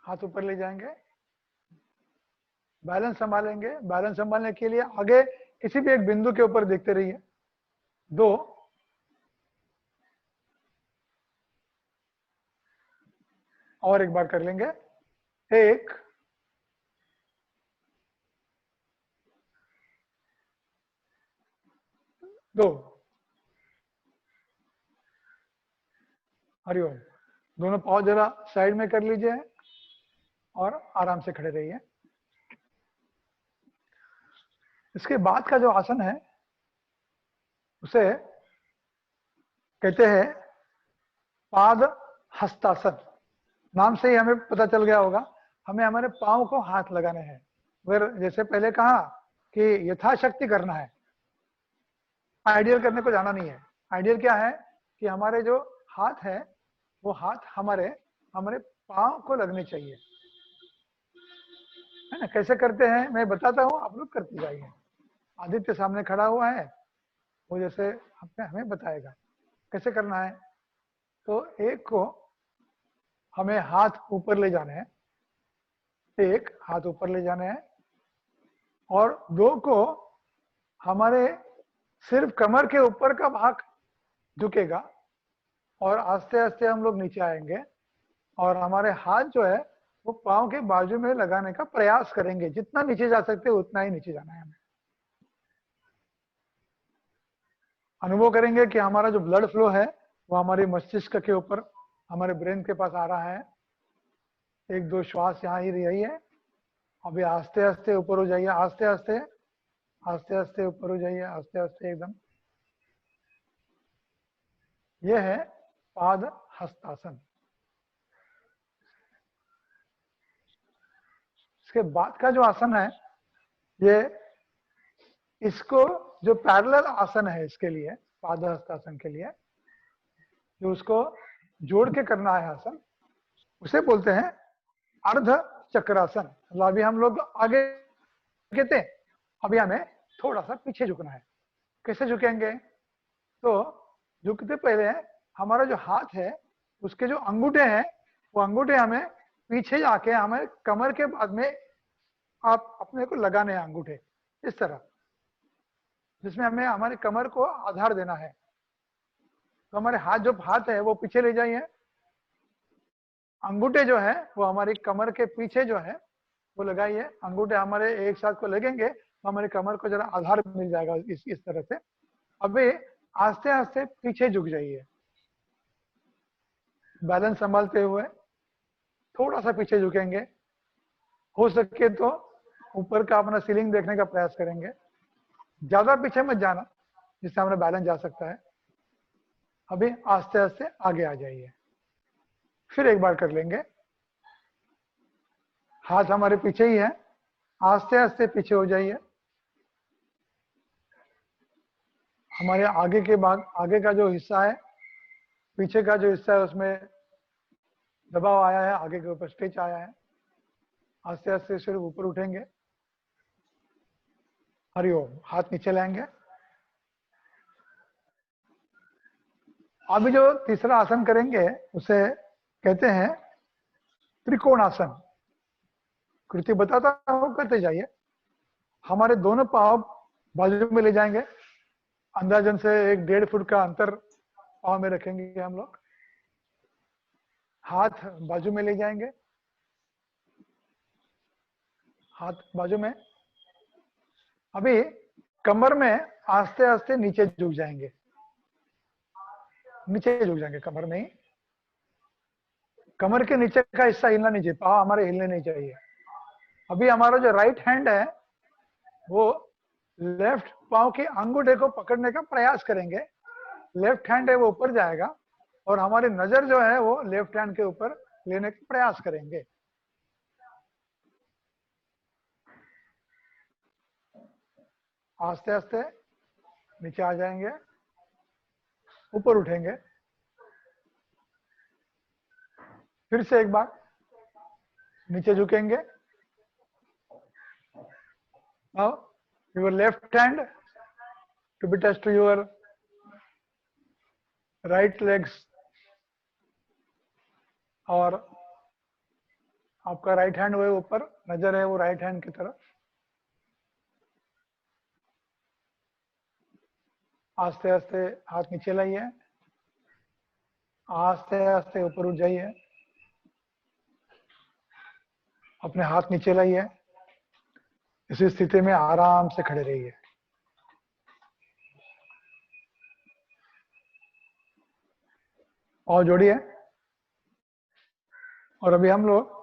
[SPEAKER 3] हाथ ऊपर ले जाएंगे, बैलेंस संभालेंगे। बैलेंस संभालने के लिए आगे किसी भी एक बिंदु के ऊपर देखते रहिए। 2 और एक बार कर लेंगे। 1 2। हरिओम। दोनों पाँव जरा साइड में कर लीजिए और आराम से खड़े रहिए। इसके बाद का जो आसन है उसे कहते हैं पाद हस्तासन। नाम से ही हमें पता चल गया होगा, हमें हमारे पाँव को हाथ लगाने हैं। फिर जैसे पहले कहा कि यथाशक्ति करना है, आइडियल करने को जाना नहीं है। आइडियल क्या है कि हमारे जो हाथ है वो हाथ हमारे हमारे पाँव को लगने चाहिए, है ना। कैसे करते हैं मैं बताता हूँ, आप लोग करते जाइए। आदित्य सामने खड़ा हुआ है, वो जैसे हमें बताएगा कैसे करना है। तो एक को हमें हाथ ऊपर ले जाने हैं, एक हाथ ऊपर ले जाने हैं, और दो को हमारे सिर्फ कमर के ऊपर का भाग झुकेगा और आस्ते आस्ते हम लोग नीचे आएंगे और हमारे हाथ जो है वो पाँव के बाजू में लगाने का प्रयास करेंगे। जितना नीचे जा सकते हैं उतना ही नीचे जाना है हमें। अनुभव करेंगे कि हमारा जो ब्लड फ्लो है वो हमारे मस्तिष्क के ऊपर, हमारे ब्रेन के पास आ रहा है। एक दो श्वास यहाँ ही रही है। अभी आस्ते आस्ते ऊपर हो जाइए, आस्ते आस्ते आस्ते आस्ते ऊपर हो जाइए, आस्ते आस्ते एकदम। यह है पाद हस्तासन। इसके बाद का जो आसन है, ये इसको जो पैरेलल आसन है इसके लिए, पाद हस्तासन के लिए जो उसको जोड़ के करना है आसन, उसे बोलते हैं अर्ध चक्रासन। मतलब अभी हम लोग आगे कहते हैं, अभी हमें थोड़ा सा पीछे झुकना है। कैसे झुकेंगे? तो झुकते पहले हमारा जो हाथ है उसके जो अंगूठे हैं वो अंगूठे हमें पीछे जाके हमारे कमर के बाद में आप अपने को लगाने हैं अंगूठे इस तरह, जिसमें हमें हमारे कमर को आधार देना है। तो हमारे हाथ है वो पीछे ले जाइए, अंगूठे जो है वो हमारी कमर के पीछे जो है वो लगाइए। अंगूठे हमारे एक साथ को लगेंगे तो हमारी कमर को जरा आधार मिल जाएगा इस तरह से। अभी आस्ते आस्ते पीछे झुक जाइए, बैलेंस संभालते हुए थोड़ा सा पीछे झुकेंगे। हो सके तो ऊपर का अपना सीलिंग देखने का प्रयास करेंगे, ज्यादा पीछे मत जाना जिससे हमारा बैलेंस जा सकता है। अभी आस्ते आस्ते आगे आ जाइए, फिर एक बार कर लेंगे। हाथ हमारे पीछे ही है, आस्ते आस्ते पीछे हो जाइए। हमारे आगे के भाग, आगे का जो हिस्सा है, पीछे का जो हिस्सा है उसमें दबाव आया है, आगे के ऊपर स्ट्रेच आया है। आस्ते आस्ते सिर्फ ऊपर उठेंगे, हरिओम, हाथ नीचे लाएंगे। अभी जो तीसरा आसन करेंगे उसे कहते हैं त्रिकोणासन। कृति बताता हूं, करते जाइए। हमारे दोनों पांव बाजू में ले जाएंगे, अंदाजन से 1-1.5 फुट का अंतर पांव में रखेंगे हम लोग। हाथ बाजू में ले जाएंगे, हाथ बाजू में। अभी कमर में आस्ते आस्ते नीचे झुक जाएंगे, नीचे झुक जाएंगे कमर में ही। कमर के नीचे का हिस्सा हिलना नहीं चाहिए, पाँव हमारे हिलने नहीं चाहिए। अभी हमारा जो राइट हैंड है वो लेफ्ट पाँव के अंगूठे को पकड़ने का प्रयास करेंगे। लेफ्ट हैंड है वो ऊपर जाएगा और हमारी नजर जो है वो लेफ्ट हैंड के ऊपर लेने का प्रयास करेंगे। आस्ते आस्ते नीचे आ जाएंगे, ऊपर उठेंगे। फिर से एक बार नीचे झुकेंगे। Now your left hand to be touched to your right legs, और आपका राइट हैंड वो ऊपर, नजर है वो राइट हैंड की तरफ। आस्ते आस्ते हाथ नीचे लाइए, आस्ते आस्ते ऊपर उठ जाइए, अपने हाथ नीचे लाइए। इसी स्थिति में आराम से खड़े रहिए। और जोड़िए। और अभी हम लोग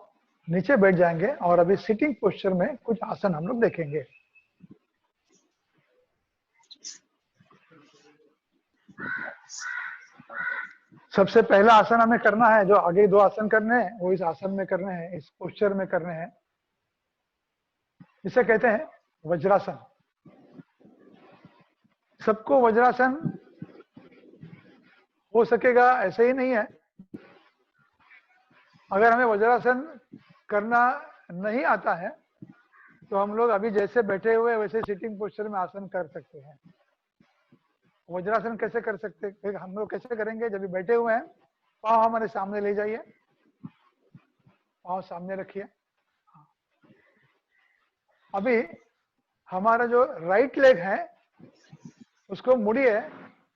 [SPEAKER 3] नीचे बैठ जाएंगे और अभी सिटिंग पोस्चर में कुछ आसन हम लोग देखेंगे। सबसे पहला आसन हमें करना है, जो आगे 2 आसन करने हैं वो इस आसन में करने हैं, इस पोस्चर में करने हैं। इसे कहते हैं वज्रासन। सबको वज्रासन हो सकेगा ऐसे ही नहीं है। अगर हमें वज्रासन करना नहीं आता है तो हम लोग अभी जैसे बैठे हुए वैसे सिटिंग पोस्चर में आसन कर सकते हैं। वज्रासन कैसे कर सकते हैं, हम लोग कैसे करेंगे? जब भी बैठे हुए हैं, पाँव हमारे सामने ले जाइए, पाँव सामने रखिए। अभी हमारा जो राइट लेग है उसको मुड़िए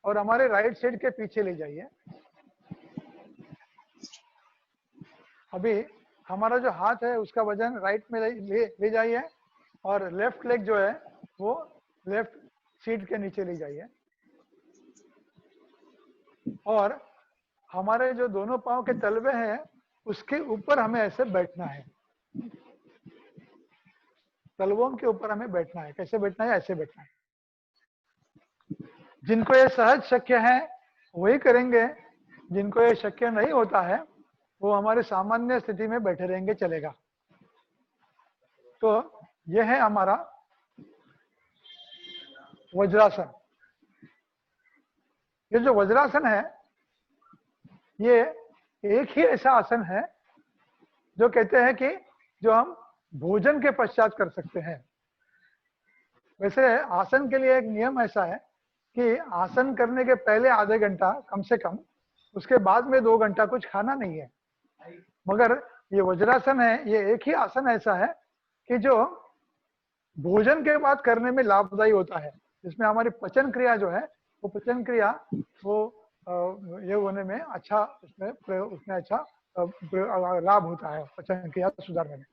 [SPEAKER 3] और हमारे राइट साइड के पीछे ले जाइए। अभी हमारा जो हाथ है उसका वजन राइट में ले जाइए और लेफ्ट लेग जो है वो लेफ्ट सीट के नीचे ले जाइए। और हमारे जो दोनों पांव के तलवे हैं उसके ऊपर हमें ऐसे बैठना है, तलवों के ऊपर हमें बैठना है। कैसे बैठना है? ऐसे बैठना है। जिनको ये सहज शक्य है वही करेंगे, जिनको ये शक्य नहीं होता है वो हमारे सामान्य स्थिति में बैठे रहेंगे, चलेगा। तो यह है हमारा वज्रासन। ये जो वज्रासन है ये एक ही ऐसा आसन है जो कहते हैं कि जो हम भोजन के पश्चात कर सकते हैं। वैसे आसन के लिए एक नियम ऐसा है कि आसन करने के पहले आधे घंटा कम से कम, उसके बाद में 2 घंटा कुछ खाना नहीं है। मगर ये वज्रासन है, ये एक ही आसन ऐसा है कि जो भोजन के बाद करने में लाभदायी होता है। जिसमें हमारी पचन क्रिया जो है वो पचन क्रिया वो ये होने में अच्छा, उसमें अच्छा लाभ होता है पचन क्रिया सुधारने में।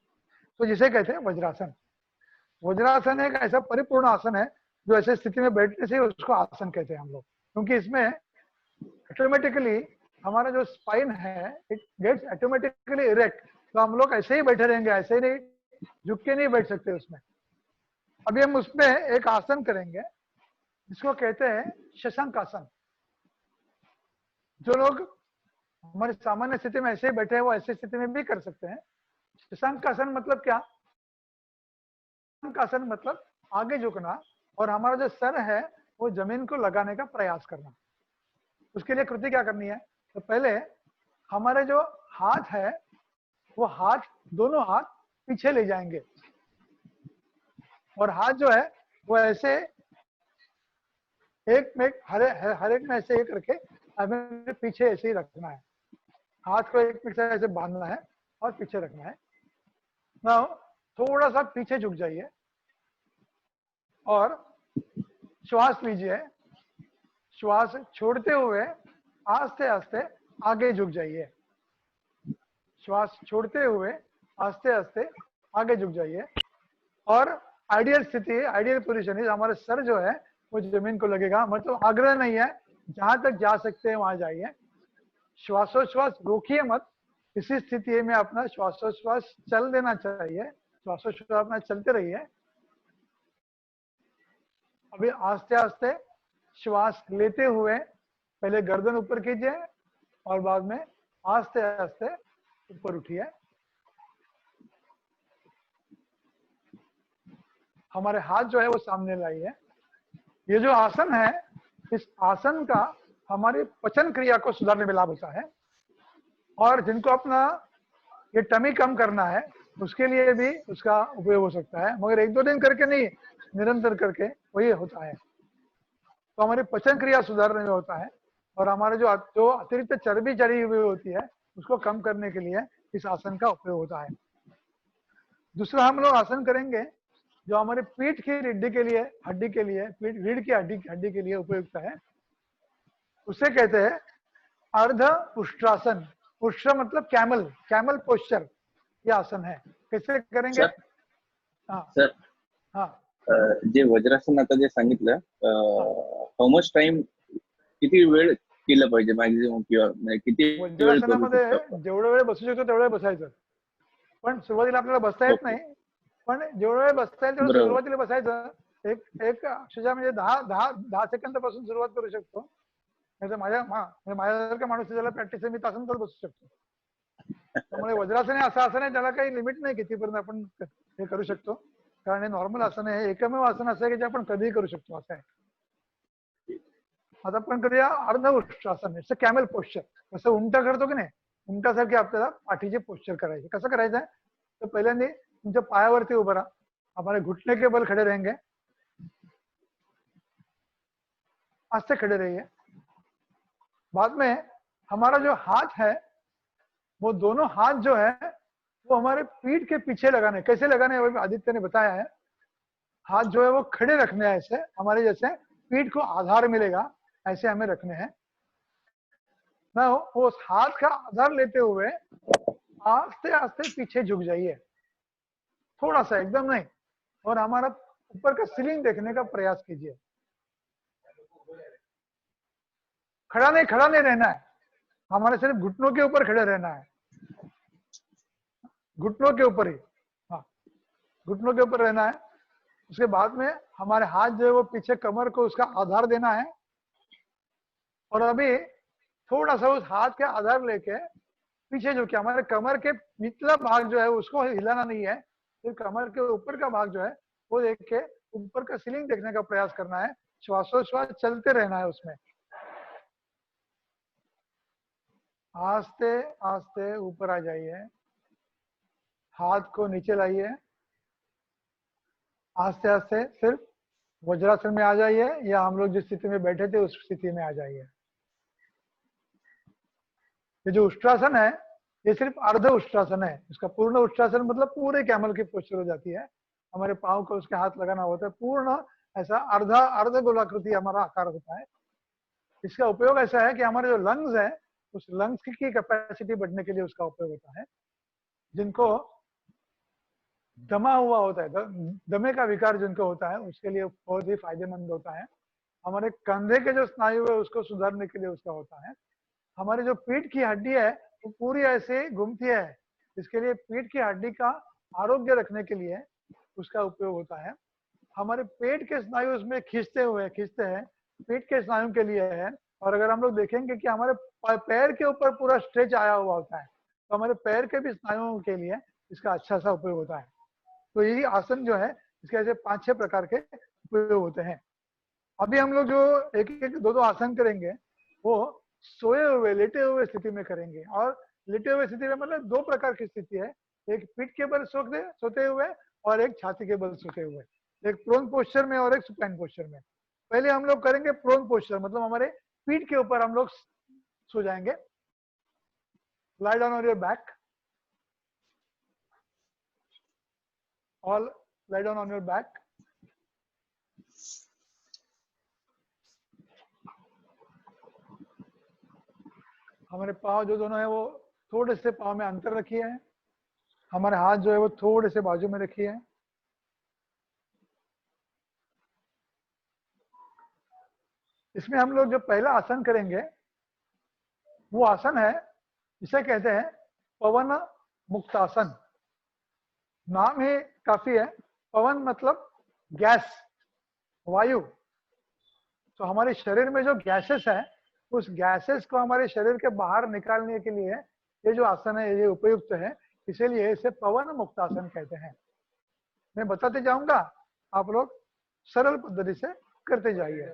[SPEAKER 3] तो जिसे कहते हैं वज्रासन। वज्रासन एक ऐसा परिपूर्ण आसन है जो ऐसे स्थिति में बैठने से उसको आसन कहते हैं हम लोग, क्योंकि इसमें ऑटोमेटिकली हमारा जो स्पाइन है इट गेट्स ऑटोमेटिकली इरेक्ट। तो हम लोग ऐसे ही बैठे रहेंगे, ऐसे ही नहीं, झुक के नहीं बैठ सकते उसमें। अभी हम उसमें एक आसन करेंगे जिसको कहते हैं शशांक आसन। जो लोग हमारे सामान्य स्थिति में ऐसे ही बैठे हैं वो ऐसी स्थिति में भी कर सकते हैं। शशांक आसन मतलब क्या? शशांक आसन मतलब आगे झुकना और हमारा जो सर है वो जमीन को लगाने का प्रयास करना। उसके लिए कृति क्या करनी है? तो पहले हमारे जो हाथ है वो दोनों हाथ पीछे ले जाएंगे और हाथ जो है वो ऐसे एक में हर एक में ऐसे एक रखे हमें पीछे ऐसे ही रखना है। हाथ को एक पीछे ऐसे बांधना है और पीछे रखना है। नाउ थोड़ा सा पीछे झुक जाइए और श्वास लीजिए। श्वास छोड़ते हुए आस्ते आस्ते आगे झुक जाइए। श्वास छोड़ते हुए आस्ते आस्ते आगे झुक जाइए। और आइडियल स्थिति, आइडियल पोजीशन है हमारे सर जो है वो जमीन को लगेगा। मतलब आग्रह नहीं है, जहां तक जा सकते हैं वहां जाइए। श्वासोश्वास रोकिए मत। इसी स्थिति में अपना श्वासोश्वास चल देना चाहिए। श्वासोश्वास अपना चलते रहिए। अभी आस्ते आस्ते श्वास लेते हुए पहले गर्दन ऊपर कीजिए और बाद में आस्ते आस्ते ऊपर उठिए। हमारे हाथ जो है वो सामने लाइए। ये जो आसन है, इस आसन का हमारी पचन क्रिया को सुधारने में लाभ होता है। और जिनको अपना ये टमी कम करना है उसके लिए भी उसका उपयोग हो सकता है, मगर 1-2 दिन करके नहीं, निरंतर करके वही होता है। तो हमारी पचन क्रिया सुधारने में होता है और हमारे जो अतिरिक्त चर्बी चढ़ी हुई होती है उसको कम करने के लिए इस आसन का उपयोग होता है। दूसरा हम लोग आसन करेंगे जो हमारे पीठ की हड्डी के लिए, रीढ़ की हड्डी के लिए उपयुक्त है। उसे कहते हैं अर्ध उष्ट्रासन। उष्ट्र मतलब कैमल पोस्चर, ये आसन है। कैसे करेंगे?
[SPEAKER 2] सर,
[SPEAKER 3] हाँ
[SPEAKER 2] सर,
[SPEAKER 3] हाँ
[SPEAKER 2] जे वज्रासन आता जे सांगितलं, हाऊ मच टाइम, किती वेळ केलं पाहिजे मॅक्झिमम, किंवा म्हणजे किती वेळ करू
[SPEAKER 3] वज्रासनामध्ये
[SPEAKER 2] शकतो?
[SPEAKER 3] जेवढा वेळ बसू शकतो तेवढा वेळ बसायचं. पण सुरुवातीला आपल्याला बसता येत नाही, पण जेवढा वेळ बसता येईल तेवढं
[SPEAKER 2] बरोबर.
[SPEAKER 3] सुरुवातीला बसायचं. एक अक्षरशः म्हणजे 10 सेकंद पासून सुरुवात करू शकतो. नाही तर माझ्यासारखा माणूस त्याला प्रॅक्टिस आहे, मी तासन तर बसू शकतो. त्यामुळे वज्रासन हे असं आसन आहे त्याला काही लिमिट नाही कितीपर्यंत आपण हे करू शकतो. कारण हे नॉर्मल आसन आहे, एकमेव आसन असं आहे की जे आपण कधीही करू शकतो असं आहे. आता आपण करूया अर्ध Ushtrasana, it's a camel posture. कसं उंट करतो की नाही, उंटासारखे आपल्याला पाठीचे पोश्चर करायचे. कसं करायचं आहे, तर पहिल्यांदा तुमच्या पायावरती उभं राहा, हमारे घुटने के बल खड़े रहेंगे, आस्ते खड़े रहिए. बाद में हमारा जो हाथ है वो दोनों हाथ जो है वो हमारे पीठ के पीछे लगाने. कैसे लगाने वो आदित्य ने बताया है. हाथ जो है वो खड़े रखने हैं, ऐसे हमारे जैसे पीठ को आधार मिलेगा ऐसे हमें रखने हैं ना. वो हाथ का आधार लेते हुए आस्ते आस्ते पीछे झुक जाइए, थोड़ा सा, एकदम नहीं. और हमारा ऊपर का सीलिंग देखने का प्रयास कीजिए. खड़ा नहीं रहना है, हमारे सिर्फ घुटनों के ऊपर खड़े रहना है, घुटनों के ऊपर ही. हाँ, घुटनों के ऊपर रहना है. उसके बाद में हमारे हाथ जो है वो पीछे कमर को उसका आधार देना है. और अभी थोड़ा सा उस हाथ के आधार लेके पीछे झुके, हमारे कमर के निचला भाग जो है उसको हिलाना नहीं है, फिर कमर के ऊपर का भाग जो है वो देख के ऊपर का सीलिंग देखने का प्रयास करना है. श्वासोश्वास चलते रहना है उसमें. आस्ते आस्ते ऊपर आ जाइए, हाथ को नीचे लाइए, आस्ते आस्ते सिर्फ वज्रासन में आ जाइए, या हम लोग जिस स्थिति में बैठे थे उस स्थिति में आ जाइए. ये जो उष्ट्रासन है ये सिर्फ अर्ध उष्ट्रासन है. इसका पूर्ण उष्ट्रासन मतलब पूरे कैमल की पोस्चर हो जाती है, हमारे पाँव को उसके हाथ लगाना होता है. पूर्ण ऐसा अर्ध गोलाकृति हमारा आकार होता है. इसका उपयोग ऐसा है कि हमारे जो लंग्स है उस लंग्स की कैपेसिटी बढ़ने के लिए उसका उपयोग होता है. जिनको दमा हुआ होता है, दमे का विकार जिनको होता है उसके लिए बहुत ही फायदेमंद होता है. हमारे कंधे के जो स्नायु है उसको सुधारने के लिए उसका होता है. हमारी जो पीठ की हड्डी है वो पूरी ऐसे घूमती है, इसके लिए पीठ की हड्डी का आरोग्य रखने के लिए उसका उपयोग होता है. हमारे पेट के स्नायु उसमें खींचते हैं, पेट के स्नायु के लिए है. और अगर हम लोग देखेंगे कि हमारे पैर के ऊपर पूरा स्ट्रेच आया हुआ होता है तो हमारे पैर के भी स्नायुओं के लिए इसका अच्छा सा उपयोग होता है. तो यही आसन जो है इसके ऐसे 5-6 प्रकार के उपयोग होते हैं. अभी हम लोग जो एक एक दो आसन करेंगे वो सोए हुए लेटे हुए स्थिति में करेंगे. और लेटे हुए स्थिति में मतलब 2 प्रकार की स्थिति है, एक पीठ के बल सोते हुए और एक छाती के बल सोते हुए, एक प्रोन पोस्चर में और एक सुपाइन पोस्चर में. पहले हम लोग करेंगे प्रोन पोस्चर, मतलब हमारे पीठ के ऊपर हम लोग सो जाएंगे. lie down on your back, all lie down on your back. हमारे पाँव जो दोनों है वो थोड़े से पाँव में अंतर रखिए है. हमारे हाथ जो है वो थोड़े से बाजू में रखिए है. इसमें हम लोग जो पहला आसन करेंगे वो आसन है, इसे कहते हैं पवन मुक्तासन. नाम ही काफी है. पवन मतलब गैस, वायु. तो हमारे शरीर में जो गैसेस है उस गैसेस को हमारे शरीर के बाहर निकालने के लिए ये जो आसन है ये उपयुक्त है, इसीलिए इसे पवन मुक्तासन कहते हैं. मैं बताते जाऊंगा, आप लोग सरल पद्धति से करते जाइए.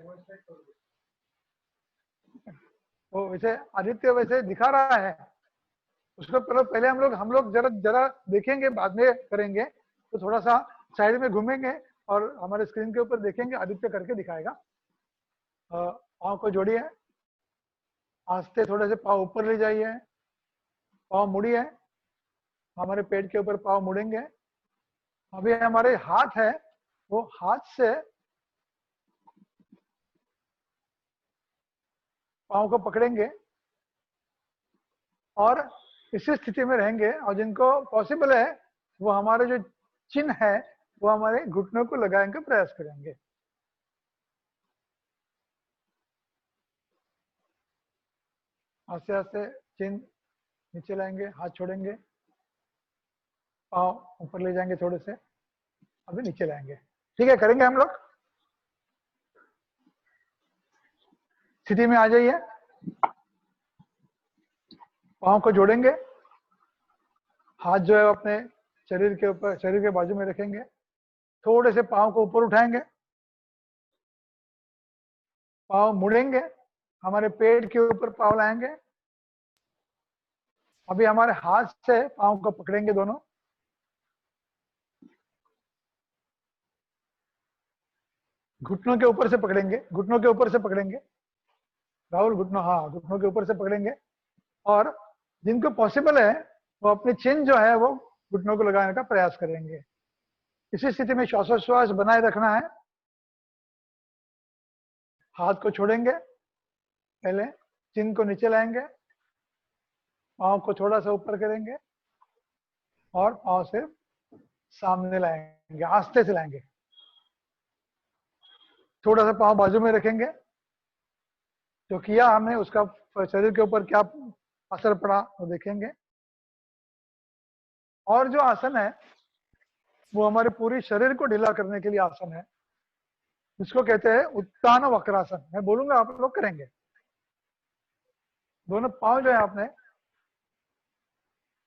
[SPEAKER 3] तो वैसे आदित्य वैसे दिखा रहा है, उसको पहले हम लोग जरा देखेंगे, बाद में करेंगे. तो थोड़ा सा साइड में घूमेंगे और हमारे स्क्रीन के ऊपर देखेंगे, आदित्य करके दिखाएगा. पाँव को जोड़िए, आस्ते थोड़े से पाँव ऊपर ले जाइए, पाँव मुड़िए, हमारे पेट के ऊपर पाँव मुड़ेंगे. अभी हमारे हाथ है वो हाथ से पाँव को पकड़ेंगे और इसी स्थिति में रहेंगे. और जिनको पॉसिबल है वो हमारे जो चिन्ह है वो हमारे घुटनों को लगाने का प्रयास करेंगे. आस्ते आस्ते चिन्ह नीचे लाएंगे, हाथ छोड़ेंगे, पाँव ऊपर ले जाएंगे थोड़े से, अभी नीचे लाएंगे. ठीक है, करेंगे हम लोग. स्थिति में आ जाइए, पाँव को जोड़ेंगे, हाथ जो है अपने शरीर के ऊपर, शरीर के बाजू में रखेंगे, थोड़े से पाँव को ऊपर उठाएंगे, पाँव मुड़ेंगे हमारे पेट के ऊपर पाँव लाएंगे। अभी हमारे हाथ से पाँव को पकड़ेंगे दोनों। घुटनों के ऊपर से पकड़ेंगे, घुटनों के ऊपर से पकड़ेंगे राहुल, घुटनों, हाँ घुटनों के ऊपर से पकड़ेंगे। और जिनको पॉसिबल है वो अपनी चिन जो है वो घुटनों को लगाने का प्रयास करेंगे। इसी स्थिति में श्वासोच्छ्वास बनाए रखना है। हाथ को छोड़ेंगे, पहले चिन को नीचे लाएंगे, पाँव को थोड़ा सा ऊपर करेंगे और पाँव से सामने लाएंगे, आस्ते से लाएंगे। थोड़ा सा पाँव बाजू में रखेंगे। जो किया हमने उसका शरीर के ऊपर क्या असर पड़ा वो देखेंगे। और जो आसन है वो हमारे पूरी शरीर को ढीला करने के लिए आसन है, जिसको कहते हैं उत्तान वक्रासन। मैं बोलूंगा, आप लोग करेंगे। दोनों पाँव जो है आपने,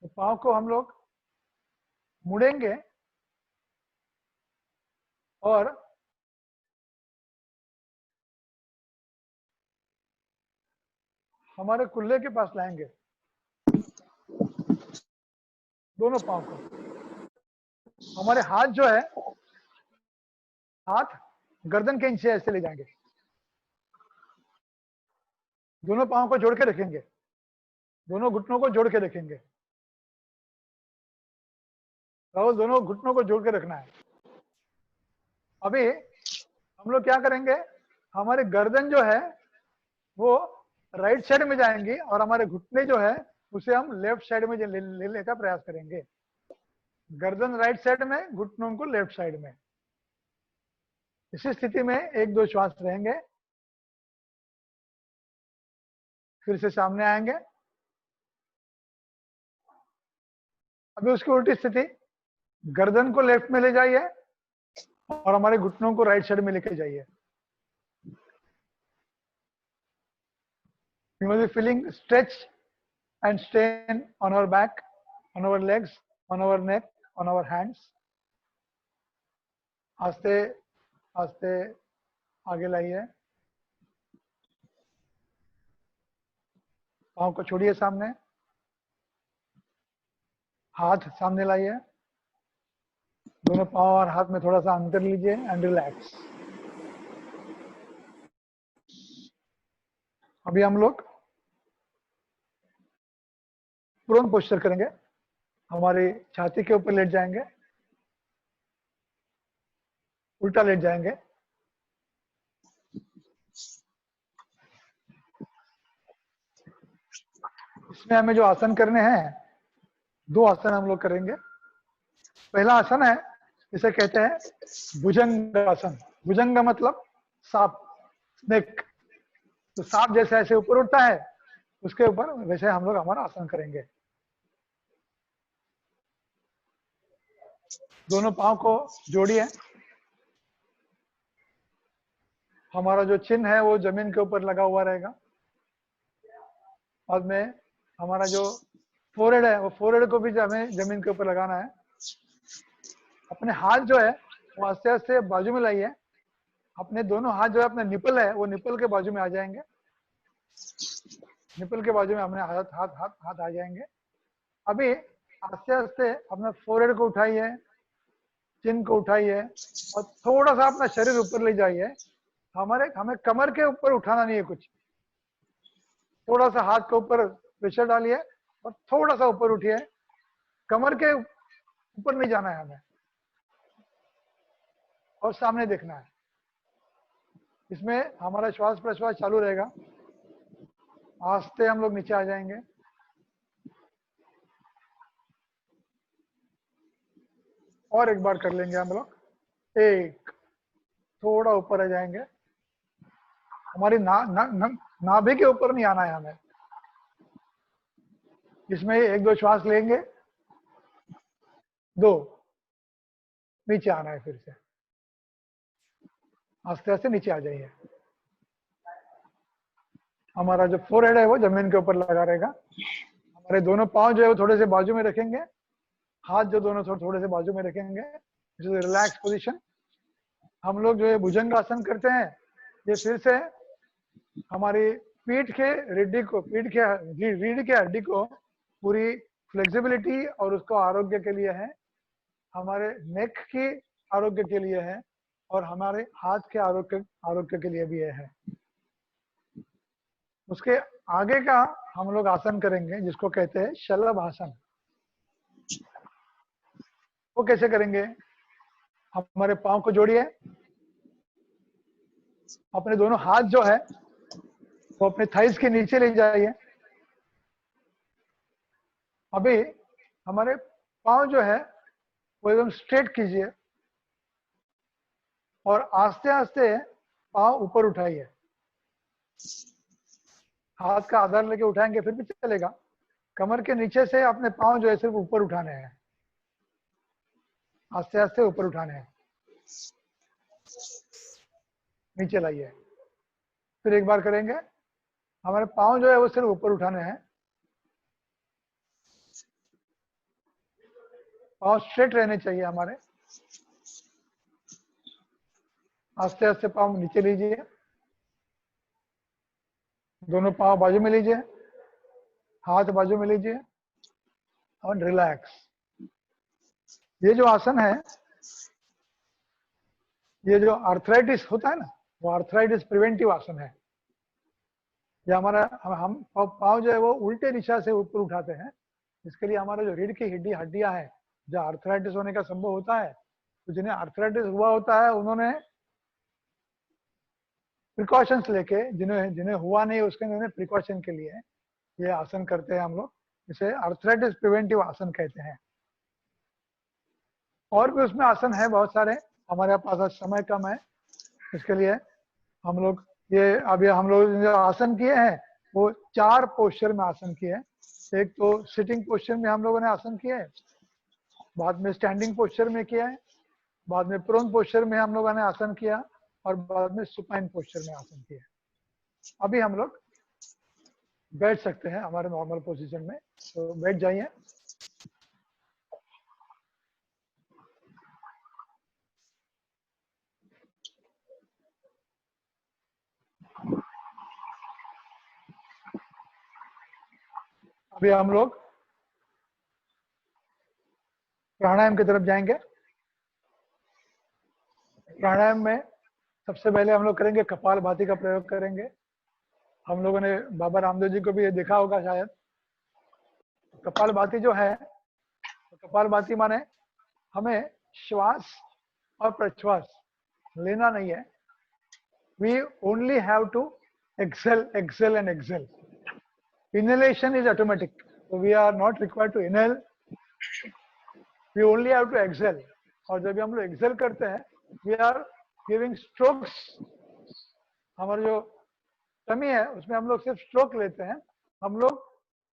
[SPEAKER 3] तो पाँव को हम लोग मुड़ेंगे और हमारे कुल्ले के पास लाएंगे दोनों पाँव को। हमारे हाथ जो है, हाथ गर्दन के नीचे ऐसे ले जाएंगे। दोनों पाँव को जोड़ के रखेंगे, दोनों घुटनों को जोड़ के रखेंगे राहुल, दोनों घुटनों को जोड़ के रखना है। अभी हम लोग क्या करेंगे, हमारी गर्दन जो है वो राइट साइड में जाएंगी और हमारे घुटने जो है उसे हम लेफ्ट साइड में लेने का प्रयास करेंगे। गर्दन राइट साइड में, घुटनों को लेफ्ट साइड में। इसी स्थिति में 1-2 श्वास रहेंगे, फिर से सामने आएंगे। अभी उसकी उल्टी स्थिति, गर्दन को लेफ्ट में ले जाइए और हमारे घुटनों को राइट साइड में लेके जाइए। You must be feeling stretch and strain on our back, on our legs, on our neck, on our hands. आस्ते आस्ते आगे लाइए, पाँव को छोड़िए सामने, हाथ सामने लाइए, दोनों पाँव और हाथ में थोड़ा सा अंतर लीजिए एंड रिलैक्स। अभी हम लोग प्रोन पोस्चर करेंगे। हमारी छाती के ऊपर लेट जाएंगे, उल्टा लेट जाएंगे। इसमें हमें जो आसन करने हैं, 2 आसन हम लोग करेंगे। पहला आसन है, इसे कहते हैं भुजंग आसन। भुजंग मतलब सांप, स्नेक। तो सांप जैसे ऐसे ऊपर उठता है, उसके ऊपर वैसे हम लोग हमारा आसन करेंगे। दोनों पाँव को जोड़िए। हमारा जो चिन्ह है वो जमीन के ऊपर लगा हुआ रहेगा। बाद में हमारा जो फोरहेड है, वो फोरहेड को भी हमें जमीन के ऊपर लगाना है। अपने हाथ जो है वो आस्ते आस्ते बाजू में लाइए। अपने दोनों हाथ जो है, अपने निपल है वो निपल के बाजू में आ जाएंगे। निपल के बाजू में अपने हाथ हाथ हाथ हाथ आ जाएंगे। अभी आस्ते आस्ते अपने फोरहेड को उठाइए, चिन को उठाइए और थोड़ा सा अपना शरीर ऊपर ले जाइए। हमें कमर के ऊपर उठाना नहीं है कुछ। थोड़ा सा हाथ के ऊपर प्रेशर डालिए और थोड़ा सा ऊपर उठिए। कमर के ऊपर नहीं जाना है हमें, और सामने देखना है। इसमें हमारा श्वास प्रश्वास चालू रहेगा। आस्ते हम लोग नीचे आ जाएंगे। और एक बार कर लेंगे हम लोग। एक, थोड़ा ऊपर आ जाएंगे। हमारी नाभि के ऊपर नहीं आना है हमें। इसमें 1-2 श्वास लेंगे, 2, नीचे आना है। फिर से आस्ते आस्ते नीचे आ जाइए। हमारा जो फोरहेड है वो जमीन के ऊपर लगा रहेगा। हमारे दोनों पांव जो है वो थोड़े से बाजू में रखेंगे। हाथ जो दोनों थोड़े से बाजू में रखेंगे। Relax position. हम लोग जो है भुजंग आसन करते हैं। ये फिर से हमारी पीठ के रीढ़ के हड्डी को पूरी फ्लेक्सिबिलिटी और उसको आरोग्य के लिए है, हमारे नेक की आरोग्य के लिए है, और हमारे हाथ के आरोग्य के लिए भी है। उसके आगे का हम लोग आसन करेंगे जिसको कहते हैं शलभ आसन। वो कैसे करेंगे? हमारे पांव को जोड़िए, अपने दोनों हाथ जो है वो अपने थाइस के नीचे ले जाइए। अभी हमारे पांव जो है वो एकदम स्ट्रेट कीजिए और आस्ते आस्ते पांव ऊपर उठाइए। हाथ का आधार लेके उठाएंगे फिर भी चलेगा। कमर के नीचे से अपने पांव जो है सिर्फ ऊपर उठाने हैं, आस्ते आस्ते ऊपर उठाने हैं। नीचे लाइए, फिर एक बार करेंगे। हमारे पांव जो है वो सिर्फ ऊपर उठाने हैं, पांव स्ट्रेट रहने चाहिए हमारे। आस्ते आस्ते पांव नीचे लीजिए, दोनों पांव बाजू में लीजिए, हाथ बाजू में लीजिए और रिलैक्स। ये जो आसन है, ये जो आर्थराइटिस होता है ना, वो आर्थराइटिस प्रिवेंटिव आसन है। ये हमारा हम पांव जो है वो उल्टे दिशा से ऊपर उठाते हैं। इसके लिए हमारा जो रीढ़ की हड्डियां हैं, जो आर्थराइटिस होने का संभव होता है, तो जिन्हें आर्थराइटिस हुआ होता है उन्होंने प्रिकॉशंस लेके, जिन्हें हुआ नहीं उसके उन्होंने प्रिकॉशन के लिए ये आसन करते हैं हम लोग। इसे आर्थराइटिस प्रिवेंटिव आसन कहते हैं। और भी उसमें आसन है बहुत सारे, हमारे पास आज समय कम है, इसके लिए हम लोग ये अभी हम लोग जो आसन किए हैं वो 4 पोस्चर में आसन किए हैं। एक तो सिटिंग पोस्चर में हम लोगों ने आसन किए है, बाद में स्टैंडिंग पोस्चर में किया है, बाद में प्रोन पोस्चर में हम लोगों ने आसन किया, और बाद में सुपाइन पोस्चर में आसन किया। अभी हम लोग बैठ सकते हैं हमारे नॉर्मल पोजीशन में, तो बैठ जाइए। अभी हम लोग प्राणायाम की तरफ जाएंगे। प्राणायाम में सबसे पहले हम लोग करेंगे कपालभाति का प्रयोग करेंगे। हम लोगों ने बाबा रामदेव जी को भी ये देखा होगा शायद। कपालभाति जो है, तो कपालभाति माने हमें श्वास और प्रश्वास लेना नहीं है। We only have to exhale exhale and exhale. Inhalation is automatic, so we are not required to inhale. We only have to exhale. और जब हम लोग एक्सेल करते हैं, we are giving strokes. हमारा जो टमी है उसमें हम लोग सिर्फ स्ट्रोक लेते हैं। हम लोग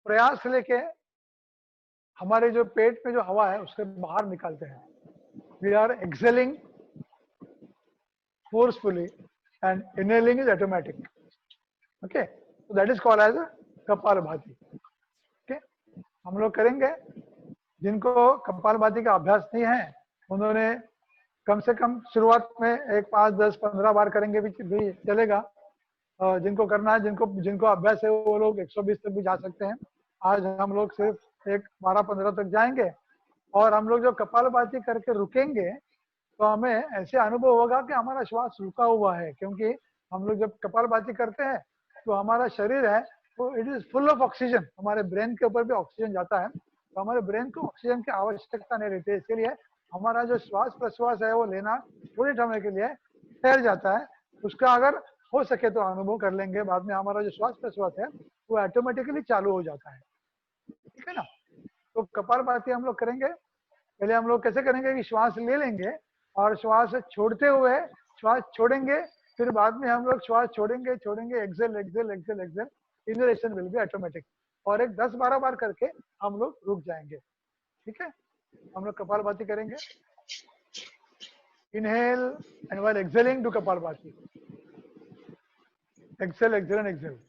[SPEAKER 3] प्रयास लेके हमारे जो पेट में जो हवा है उससे बाहर निकालते हैं। We are exhaling forcefully and inhaling is automatic. Okay, so that is called as a kapalbhati. Okay, हम लोग करेंगे। जिनको कपालभाति का अभ्यास नहीं है उन्होंने कम से कम शुरुआत में 1, 5, 10, 15 बार करेंगे भी चलेगा। जिनको करना है, जिनको अभ्यास है, वो लोग 120 तक भी जा सकते हैं। आज हम लोग सिर्फ 12-15 तक जाएंगे। और हम लोग जो कपालभाति करके रुकेंगे तो हमें ऐसे अनुभव होगा कि हमारा श्वास रुका हुआ है, क्योंकि हम लोग जब कपालभाति करते हैं तो हमारा शरीर है तो it is full of oxygen. हमारे ब्रेन के ऊपर भी ऑक्सीजन जाता है, तो हमारे ब्रेन को ऑक्सीजन की आवश्यकता नहीं रहती है। इसके लिए हमारा जो श्वास प्रश्वास है वो लेना थोड़े समय के लिए ठहर जाता है। उसका अगर हो सके तो अनुभव कर लेंगे। बाद में हमारा जो श्वास प्रश्वास है वो ऑटोमेटिकली चालू हो जाता है। ठीक है ना? तो कपालभाति हम लोग करेंगे। पहले हम लोग कैसे करेंगे कि श्वास ले लेंगे और श्वास छोड़ते हुए श्वास छोड़ेंगे, फिर बाद में हम लोग श्वास छोड़ेंगे exhale exhale exhale exhale. Inhalation will be automatic. और एक 10-12 बार करके हम लोग रुक जाएंगे। ठीक है, हम लोग कपालभाति करेंगे। Inhale and while exhaling do kapalbhati. Exhale exhale and exhale.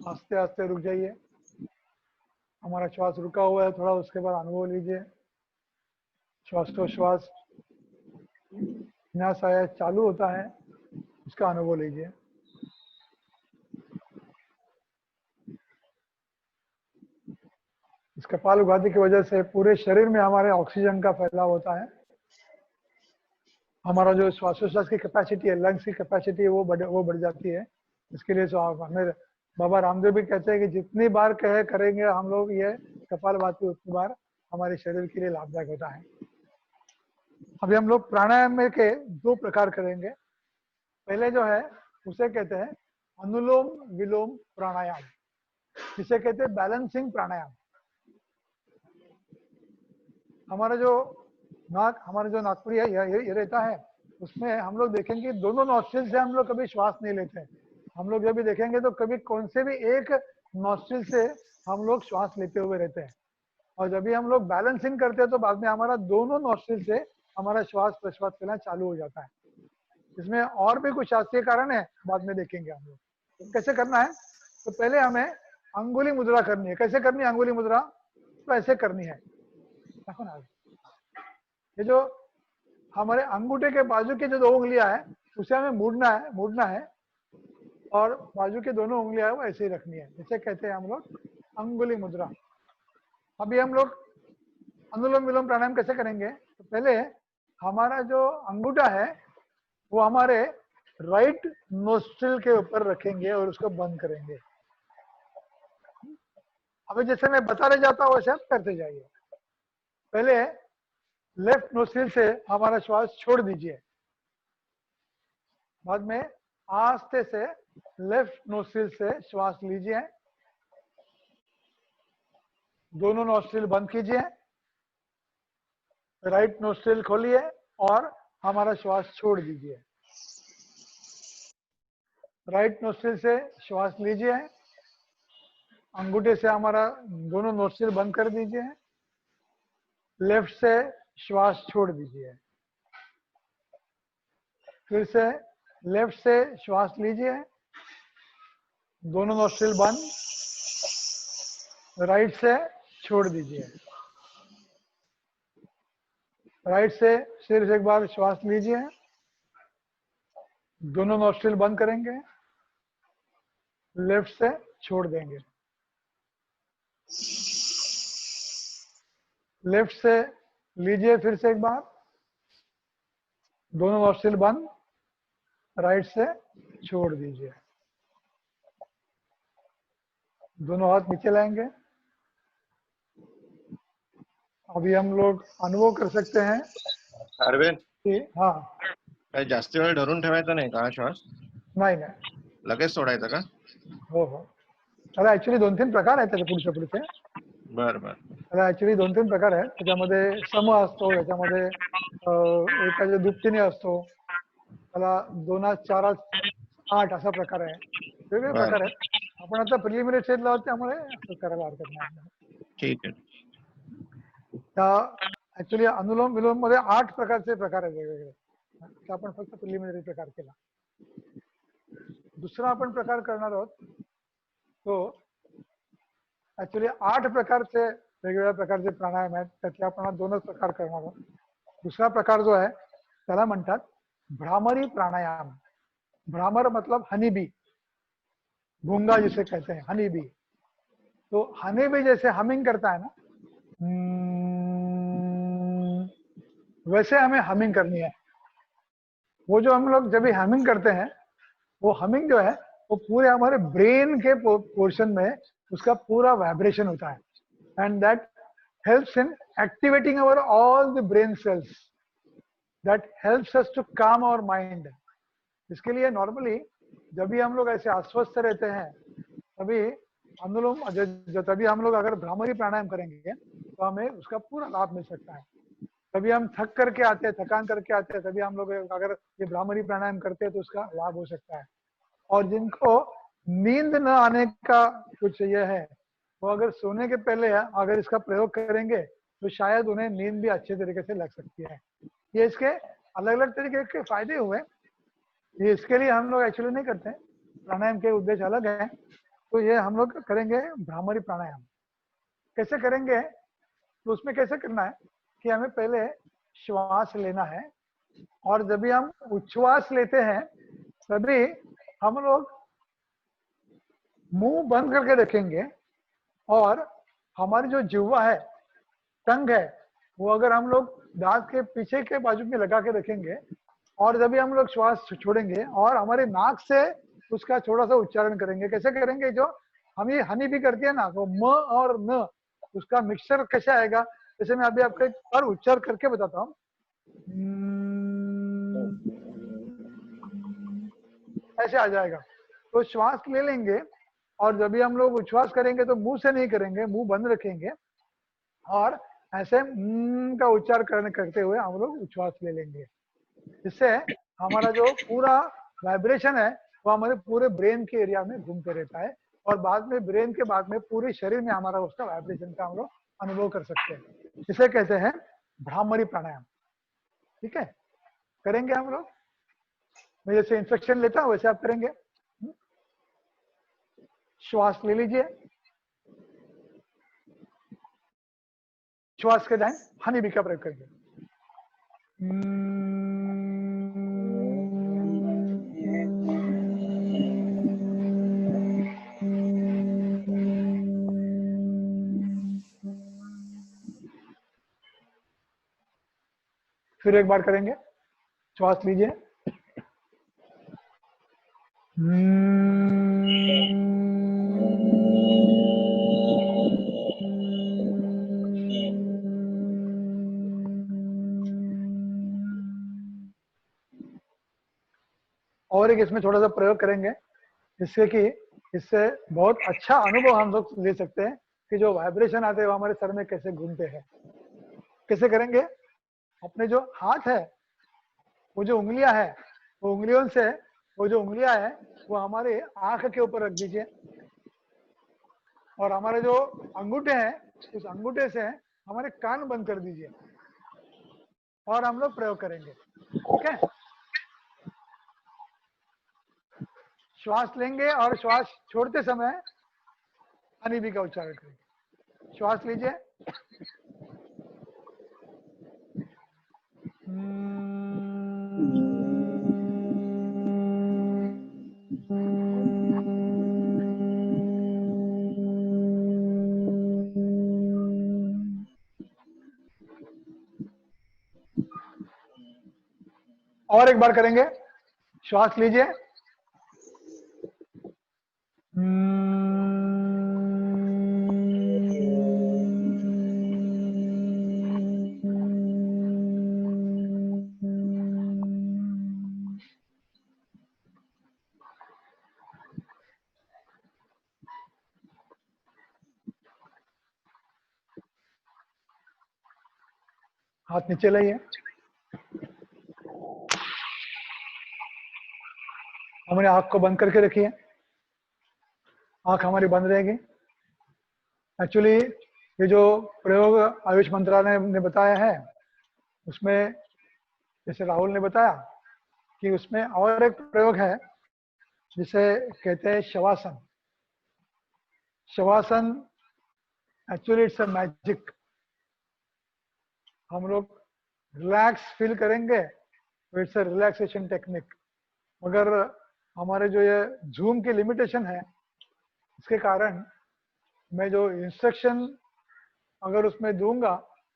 [SPEAKER 3] आस्ते आस्ते रुक जाइए। हमारा श्वास रुका हुआ है थोड़ा, उसके बाद अनुभव लीजिए। श्वासोश्वास विनाश आया चालू होता है, उसका अनुभव लीजिए। इस कपाल उगादी की वजह से पूरे शरीर में हमारे ऑक्सीजन का फैलाव होता है। हमारा जो श्वासोश्वास की कैपेसिटी है, लंग्स की कैपेसिटी है, वो बढ़ जाती है। इसके लिए हमें बाबा रामदेव भी कहते हैं कि जितनी बार करेंगे हम लोग ये कपालभाति, उतनी बार हमारे शरीर के लिए लाभदायक होता है। अभी हम लोग प्राणायाम में के 2 प्रकार करेंगे। पहले जो है उसे कहते हैं अनुलोम विलोम प्राणायाम, जिसे कहते हैं बैलेंसिंग प्राणायाम। हमारा जो नाकपुरी है ये रहता है, उसमें हम लोग देखेंगे दोनों नॉस्ट्रिल से हम लोग कभी श्वास नहीं लेते हैं। हम लोग जब भी देखेंगे तो कभी कौन से भी एक नॉस्ट्रिल से हम लोग श्वास लेते हुए रहते हैं, और जब भी हम लोग बैलेंसिंग करते हैं तो बाद में हमारा दोनों नॉस्ट्रिल से हमारा श्वास प्रश्वास लेना चालू हो जाता है। इसमें और भी कुछ शास्त्रीय कारण है, बाद में देखेंगे हम लोग। तो कैसे करना है, तो पहले हमें अंगुली मुद्रा करनी है। कैसे करनी है अंगुली मुद्रा, तो ऐसे करनी है। देखो ना, ये जो हमारे अंगूठे के बाजू की जो 2 उंगलियां है उसे हमें मूडना है, और बाजू की दोनों उंगलियां है वो ऐसे ही रखनी है। इसे कहते हैं हम लोग अंगुली मुद्रा। अभी हम लोग अनुलोम विलोम प्राणायाम कैसे करेंगे, तो पहले हमारा जो अंगूठा है वो हमारे राइट नोस्ट्रिल के ऊपर रखेंगे और उसको बंद करेंगे। अभी जैसे मैं बताने जाता हूँ वैसे आप करते जाइए। पहले लेफ्ट नोस्ट्रिल से हमारा श्वास छोड़ दीजिए, बाद में आस्ते से लेफ्ट नोस्ट्रिल से श्वास लीजिए, दोनों नोस्ट्रिल बंद कीजिए, राइट नोस्ट्रिल खोलिए और हमारा श्वास छोड़ दीजिए। राइट नोस्ट्रिल से श्वास लीजिए, अंगूठे से हमारा दोनों नोस्ट्रिल बंद कर दीजिए, लेफ्ट से श्वास छोड़ दीजिए। फिर से लेफ्ट से श्वास लीजिए, दोनों नोस्ट्रिल बंद, राइट से छोड़ दीजिए। राइट से फिर एक बार श्वास लीजिए, दोनों नोस्ट्रिल बंद करेंगे, लेफ्ट से छोड़ देंगे। लेफ्ट से लीजिए फिर से एक बार, दोनों नोस्ट्रिल बंद, राइट से छोड़ दीजिए। दोनों हाथ नीचे लाएंगे। अभी हम लोग अनुभव कर सकते हैं
[SPEAKER 5] अरविंद,
[SPEAKER 3] की हाँ,
[SPEAKER 5] काही जास्ती वेळ धरून ठेवायचा नाही का हा श्वास?
[SPEAKER 3] नाही
[SPEAKER 5] लगेच सोडायचा का?
[SPEAKER 3] हो त्याला ऍक्च्युली 2-3 प्रकार आहेत त्याचे पुढचे
[SPEAKER 5] बर बर
[SPEAKER 3] त्याला ऍक्च्युली 2-3 प्रकार आहेत। त्याच्यामध्ये सम असतो, त्याच्यामध्ये एकाच्या दुपटीने असतो, त्याला 2-4-8 असा प्रकार आहे। वेगवेगळे
[SPEAKER 5] बर
[SPEAKER 3] प्रकार आहेत। आपण आता प्रिलिमिनरी स्टेजला आहोत त्यामुळे असं करायला हरकत नाही।
[SPEAKER 5] ठीक आहे.
[SPEAKER 3] त्या ऍक्च्युली अनुलोम विलोम मध्ये 8 प्रकारचे प्रकार आहेत वेगवेगळे, ते आपण फक्त प्रिलिमिनरी प्रकार केला। दुसरा आपण प्रकार करणार आहोत तो ऍक्च्युली 8 प्रकारचे वेगवेगळ्या प्रकारचे प्राणायाम आहेत, त्यातले आपण 2च प्रकार करणार आहोत। दुसरा प्रकार जो आहे त्याला म्हणतात भ्रामरी प्राणायाम। भ्रामर मतलब हनी बी, भूंगा जिसे कहते हैं हनी बी। तो हनी बी जैसे हमिंग करता है ना, वैसे हमें हमिंग करनी है। वो जो हम लोग जब भी हमिंग करते हैं, वो हमिंग जो है वो पूरे हमारे ब्रेन के पोर्शन में उसका पूरा वाइब्रेशन होता है, and that helps in activating our all the brain cells, that helps us to calm our mind. इसके लिए नॉर्मली जब भी हम लोग ऐसे अस्वस्थ रहते हैं तभी तभी हम लोग अगर भ्रामरी प्राणायाम करेंगे तो हमें उसका पूरा लाभ मिल सकता है। तभी हम थकान करके आते हैं, तभी हम लोग अगर ये भ्रामरी प्राणायाम करते हैं तो उसका लाभ हो सकता है। और जिनको नींद न आने का कुछ ये है, वो अगर सोने के पहले अगर इसका प्रयोग करेंगे तो शायद उन्हें नींद भी अच्छे तरीके से लग सकती है। ये इसके अलग अलग तरीके के फायदे हुए। ये इसके लिए हम लोग एक्चुअली नहीं करते हैं, प्राणायाम के उद्देश्य अलग है। तो ये हम लोग करेंगे भ्रामरी प्राणायाम। कैसे करेंगे, तो उसमें कैसे करना है कि हमें पहले श्वास लेना है, और जब भी हम उच्छ्वास लेते हैं तभी हम लोग मुंह बंद करके रखेंगे, और हमारी जो जिह्वा है, टंग है, वो अगर हम लोग दांत के पीछे के बाजू में लगा के रखेंगे, और जब भी हम लोग श्वास छोड़ेंगे और हमारे नाक से उसका थोड़ा सा उच्चारण करेंगे। कैसे करेंगे, जो हम ये हनी भी करते हैं ना, तो म और न उसका मिक्सचर कैसे आएगा, जैसे मैं अभी आपको एक बार उच्चार करके बताता हूँ। ऐसे आ जाएगा। तो श्वास ले लेंगे, और जब भी हम लोग उच्छ्वास करेंगे तो मुंह से नहीं करेंगे, मुंह बंद रखेंगे, और ऐसे का उच्चार करते हुए हम लोग उच्छ्वास ले लेंगे। इससे हमारा जो पूरा वाइब्रेशन है वो हमारे पूरे ब्रेन के एरिया में घूमते रहता है, और बाद में ब्रेन के बाद में पूरे शरीर में हमारा उसका वाइब्रेशन का हम लोग अनुभव कर सकते हैं। इसे कहते हैं भ्रामरी प्राणायाम। ठीक है, करेंगे हम लोग। मैं जैसे इंस्ट्रक्शन लेता हूँ वैसे आप करेंगे। श्वास ले लीजिए, श्वास के टाइम हनी बी का प्रयोग करेंगे। फिर एक बार करेंगे, श्वास लीजिए, और एक इसमें थोड़ा सा प्रयोग करेंगे, जिससे कि इससे बहुत अच्छा अनुभव हम लोग ले सकते हैं कि जो वाइब्रेशन आते हैं वो हमारे सर में कैसे घूमते हैं। कैसे करेंगे, अपने जो हाथ है, वो जो उंगलियां है, वो उंगलियों से, वो जो उंगलियां है वो हमारे आंख के ऊपर रख दीजिए, और हमारे जो अंगूठे हैं उस अंगूठे से हमारे कान बंद कर दीजिए, और हम लोग प्रयोग करेंगे। ठीक है, श्वास लेंगे और श्वास छोड़ते समय हनी बी का उच्चारण करेंगे। श्वास लीजिए, और एक बार करेंगे। श्वास लीजिए, हाथ नीचे लाइए, हमने आंख को बंद करके रखी है, आंख हमारी बंद रहेगी। एक्चुअली ये जो प्रयोग आयुष मंत्रालय ने बताया है, उसमें जैसे राहुल ने बताया कि उसमें और एक प्रयोग है जिसे कहते हैं shavasana. Shavasana actually it's a magic. हम लोग रिलैक्स फील करेंगे तो इट्स अ रिलैक्सेशन टेक्निक। मगर हमारे जो ये जूम की लिमिटेशन है, इसके कारण मैं जो इंस्ट्रक्शन अगर उसमें दूंगा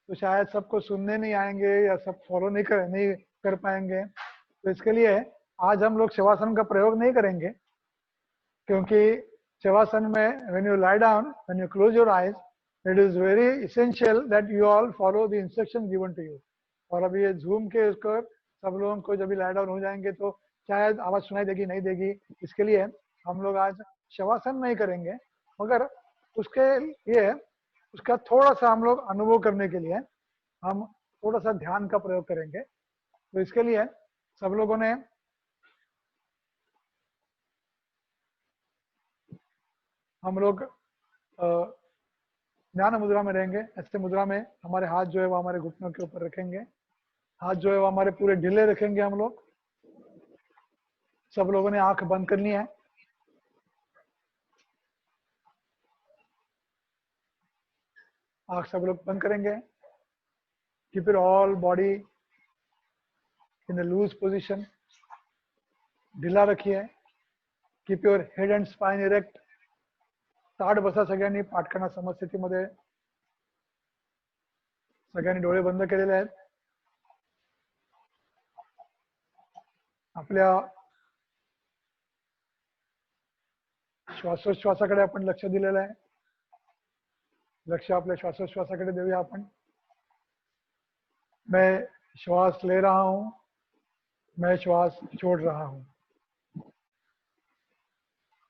[SPEAKER 3] तो शायद सबको सुनने नहीं आएंगे या सब फॉलो नहीं कर पाएंगे। तो इसके लिए आज हम लोग शवासन का प्रयोग नहीं करेंगे, क्योंकि शवासन में when you lie down, when you close your eyes, it is very essential that you all follow the instruction given to you. और अभी ये जूम के उसको सब लोगों को जब भी लाई डाउन हो जाएंगे तो शायद आवाज सुनाई देगी नहीं देगी। इसके लिए हम लोग आज शवासन नहीं करेंगे, मगर उसके लिए उसका थोड़ा सा हम लोग अनुभव करने के लिए हम थोड़ा सा ध्यान का प्रयोग करेंगे। तो इसके लिए सब लोगों ने हम लोग ध्यान मुद्रा में रहेंगे। ऐसे मुद्रा में हमारे हाथ जो है वो हमारे घुटनों के ऊपर रखेंगे, हाथ जो है वो हमारे पूरे ढीले रखेंगे। हम लोग सब लोगों ने आंख बंद करनी है, आँख सब लोग बंद करेंगे. Keep your all body in a loose position. ढिला रखिए. Keep your head and spine erect. ताठ बसा सगळ्यांनी पाठकाणा समस्थितीमध्ये. सगळ्यांनी डोळे बंद केलेले आहेत. आपल्या श्वासोच्छ्वासाकडे आपण लक्ष दिलेलं आहे. लक्ष आपल्या श्वासोच्छ्वासाकडे देऊया आपण. मैं श्वास ले रहा हूं, मैं श्वास छोड़ रहा हूं.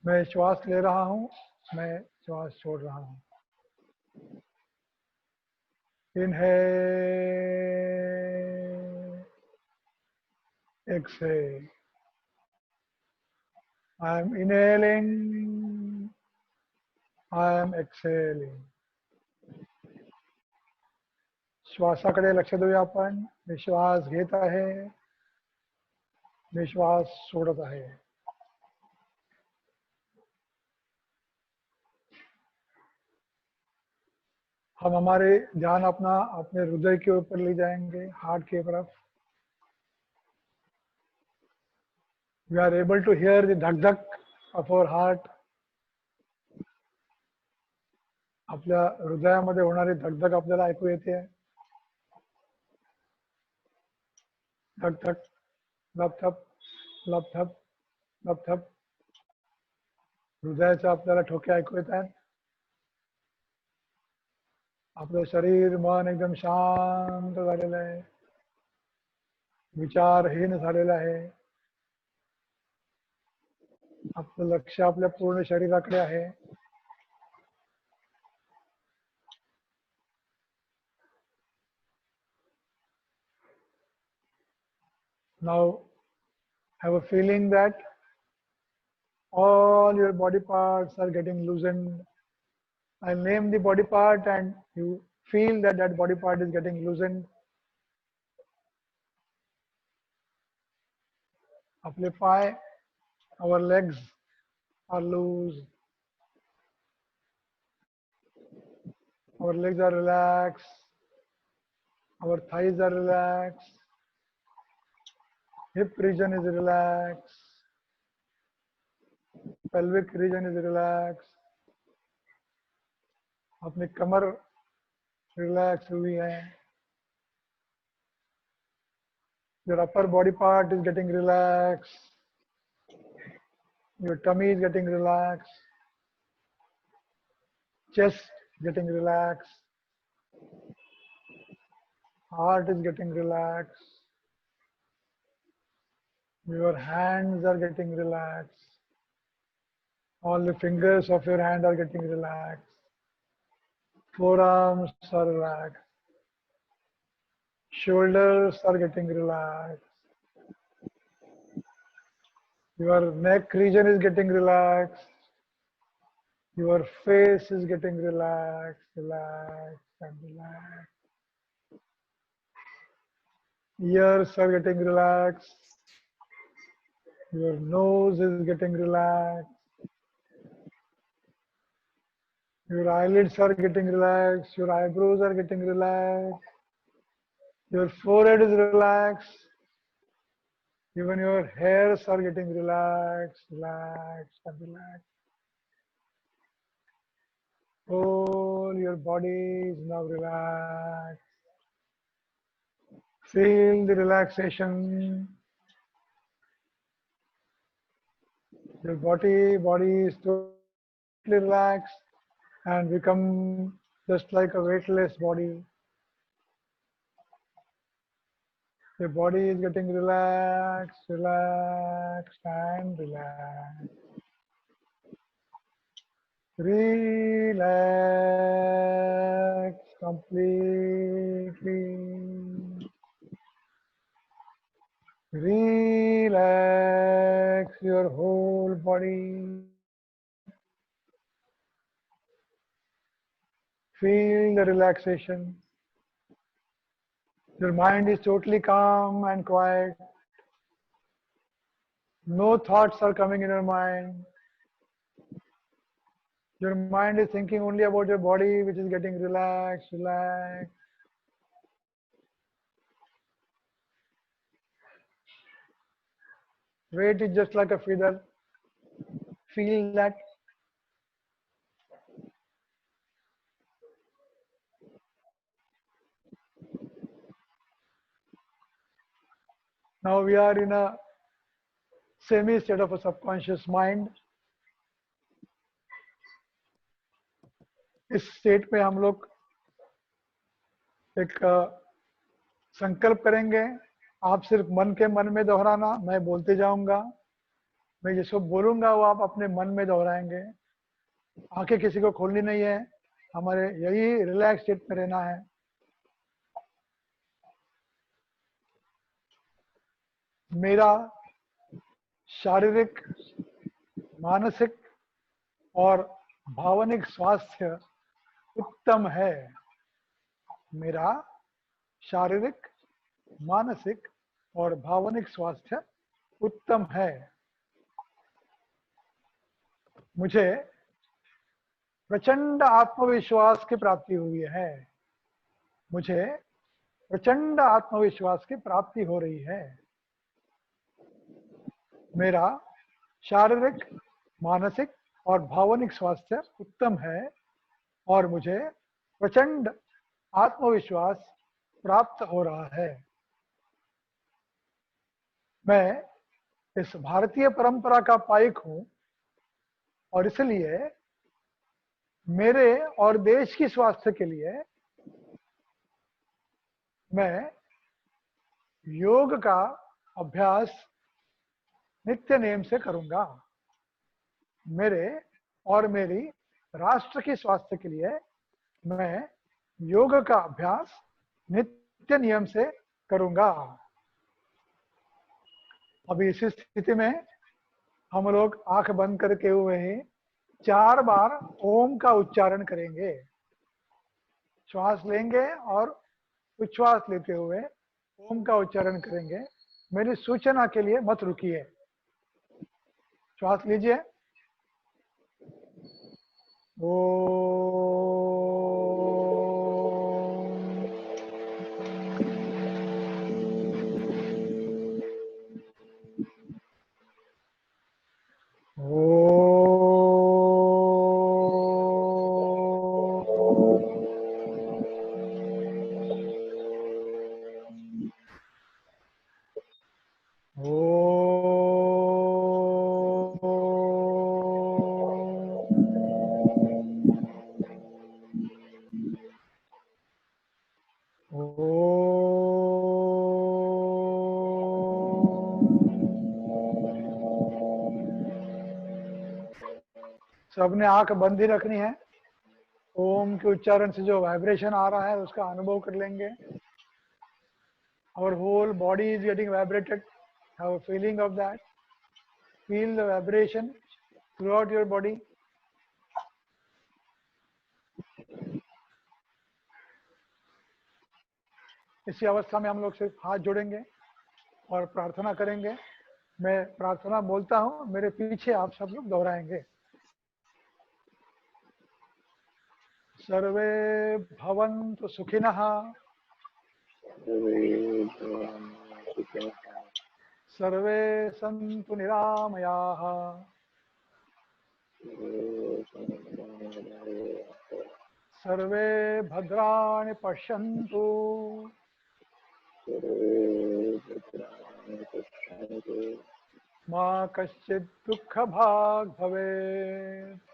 [SPEAKER 3] मैं श्वास ले रहा हूं, मैं श्वास छोड़ रहा हूं. Inhale, exhale. I am inhaling, I am exhaling. श्वासाकडे लक्ष देऊया आपण. मी श्वास घेत आहे, मी श्वास सोडत आहे. हम हमारे ध्यान अपना अपने हृदय के ऊपर ले जाएंगे, हार्ट की तरफ. We are able to hear the धक धक of our heart. आपल्या हृदयामध्ये होणारी धकधक आपल्याला ऐकू येते. धक-धक, लप-थप, लप-थप, लप-थप. हृदयाचे आपल्याला ठोके ऐकू येत आहेत. आपलं शरीर मन एकदम शांत झालेलं आहे. विचारहीन झालेलं आहे. आपलं लक्ष आपल्या पूर्ण शरीराकडे आहे. Now have a feeling that all your body parts are getting loosened. I'll name the body part and you feel that that body part is getting loosened. Apply pi, our legs are loose. Our legs are relaxed. Our thighs are relaxed. Hip region is relaxed. Pelvic region is relaxed. अपनी कमर relax हुई है. Your upper body part is getting relaxed. Your tummy is getting relaxed. Chest getting relaxed. Heart is getting relaxed. Your hands are getting relaxed. All the fingers of your hand are getting relaxed. Forearms are relaxed. Shoulders are getting relaxed. Your neck region is getting relaxed. Your face is getting relaxed, relaxed and relaxed. Ears are getting relaxed. Your nose is getting relaxed. Your eyelids are getting relaxed. Your eyebrows are getting relaxed. Your forehead is relaxed. Even your hairs are getting relaxed, relaxed and relaxed. All your body is now relaxed. Feel the relaxation. Your body is totally relaxed and become just like a weightless body. Your body is getting relaxed, relaxed and relaxed. Relax completely. Relax your whole body. Feel the relaxation. Your mind is totally calm and quiet. No thoughts are coming in your mind. Your mind is thinking only about your body, which is getting relaxed, relaxed. Weight is just like a feather. Feel that. Now we are in a semi state of a subconscious mind. इस state में हम लोग एक संकल्प करेंगे। आप सिर्फ मन के मन में दोहराना, मैं बोलते जाऊंगा। मैं जिसको बोलूंगा वो आप अपने मन में दोहराएंगे। आंखें किसी को खोलनी नहीं है, हमारे यही रिलैक्स स्टेट में रहना है। मेरा शारीरिक, मानसिक और भावनिक स्वास्थ्य उत्तम है। मेरा शारीरिक, मानसिक और भावनिक स्वास्थ्य उत्तम है। मुझे प्रचंड आत्मविश्वास की प्राप्ति हुई है। मुझे प्रचंड आत्मविश्वास की प्राप्ति हो रही है। मेरा शारीरिक, मानसिक और भावनिक स्वास्थ्य उत्तम है और मुझे प्रचंड आत्मविश्वास प्राप्त हो रहा है। मैं इस भारतीय परंपरा का पाइक हूं और इसलिए मेरे और देश की स्वास्थ्य के लिए मैं योग का अभ्यास नित्य नेम से करूंगा। मेरे और मेरी राष्ट्र की स्वास्थ्य के लिए मैं योग का अभ्यास नित्य नियम से करूंगा। अभी इस स्थिति में हम लोग आंख बंद करके हुए ही 4 बार ओम का उच्चारण करेंगे। श्वास लेंगे और उच्छ्वास लेते हुए ओम का उच्चारण करेंगे। मेरी सूचना के लिए मत रुकिए। श्वास लीजिए। सबने आंख बंद ही रखनी है। ओम के उच्चारण से जो वाइब्रेशन आ रहा है उसका अनुभव कर लेंगे। Our whole body is getting vibrated. Have a feeling of that. Feel the vibration throughout your body. इसी अवस्था में हम लोग सिर्फ हाथ जोड़ेंगे और प्रार्थना करेंगे। मैं प्रार्थना बोलता हूँ, मेरे पीछे आप सब लोग दोहराएंगे। सर्वे भवन्तु सुखिनः, सर्वे सन्तु निरामयाः, सर्वे भद्राणि पश्यन्तु, मा कश्चित् दुःखभाग् भवेत्।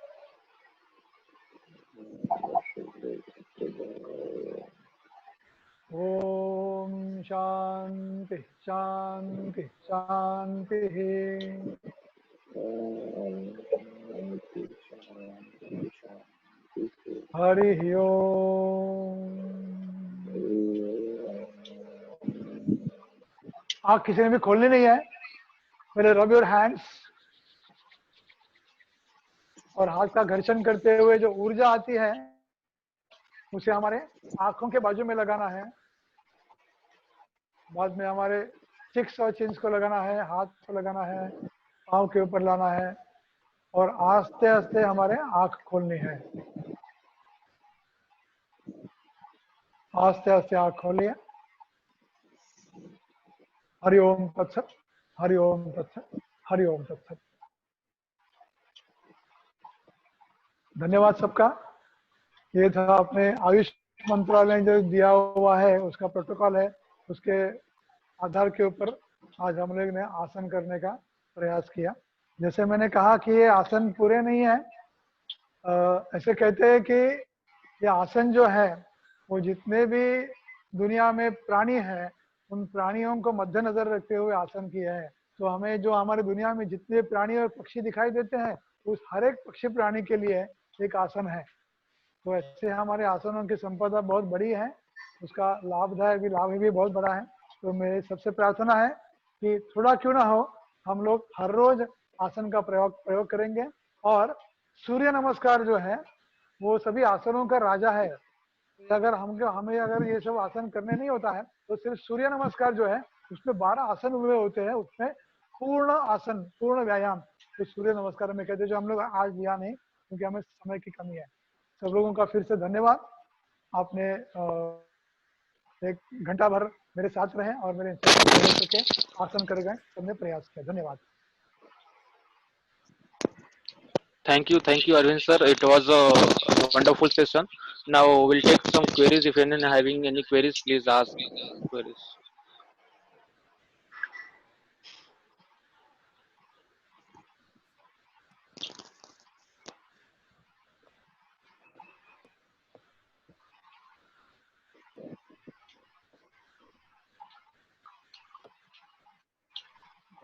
[SPEAKER 3] ओम शांति शांति शांति। हरि ओम। आँख किसी ने भी खोलनी नहीं है। पहले रब योर हैंड्स और हाथ का घर्षण करते हुए जो ऊर्जा आती है उसे हमारे आंखों के बाजू में लगाना है। बाद में हमारे चिक्स और चिन्स को लगाना है, हाथ को लगाना है, पाँव के ऊपर लाना है और आस्ते आस्ते हमारे आंख खोलनी है। आस्ते आस्ते आंख खोलिए। हरि ओम तत्सत, हरि ओम तत्सत, हरि ओम तत्सत। धन्यवाद सबका। ये था अपने आयुष मंत्रालय ने जो दिया हुआ है उसका प्रोटोकॉल है, उसके आधार के ऊपर आज हम लोग ने आसन करने का प्रयास किया। जैसे मैंने कहा कि ये आसन पूरे नहीं है, ऐसे कहते हैं कि ये आसन जो है वो जितने भी दुनिया में प्राणी हैं उन प्राणियों को मद्देनजर रखते हुए आसन किया है। तो हमें जो हमारी दुनिया में जितने प्राणी और पक्षी दिखाई देते हैं उस हर एक पक्षी प्राणी के लिए एक आसन है। तो ऐसे हमारे आसनों की संपदा बहुत बड़ी है, उसका लाभ भी बहुत बड़ा है। तो मेरी सबसे प्रार्थना है कि थोड़ा क्यों ना हो हम लोग हर रोज आसन का प्रयोग करेंगे। और सूर्य नमस्कार जो है वो सभी आसनों का राजा है। अगर हमें अगर ये सब आसन करने नहीं होता है तो सिर्फ सूर्य नमस्कार जो है उसमें 12 आसन हुए होते हैं, उसमें पूर्ण आसन पूर्ण व्यायाम तो सूर्य नमस्कार में कहते हैं, जो हम लोग आज लिया नहीं क्योंकि हमें समय की कमी है। सब लोगों का फिर से धन्यवाद। आपने एक घंटा भर मेरे साथ रहे और मेरे इंस्ट्रक्शन फॉलो करके आसन कर गए, सबने प्रयास किया। धन्यवाद।
[SPEAKER 1] Thank you, Arvind sir. It was a wonderful session. Now we'll take some queries. If anyone having any queries, please ask queries.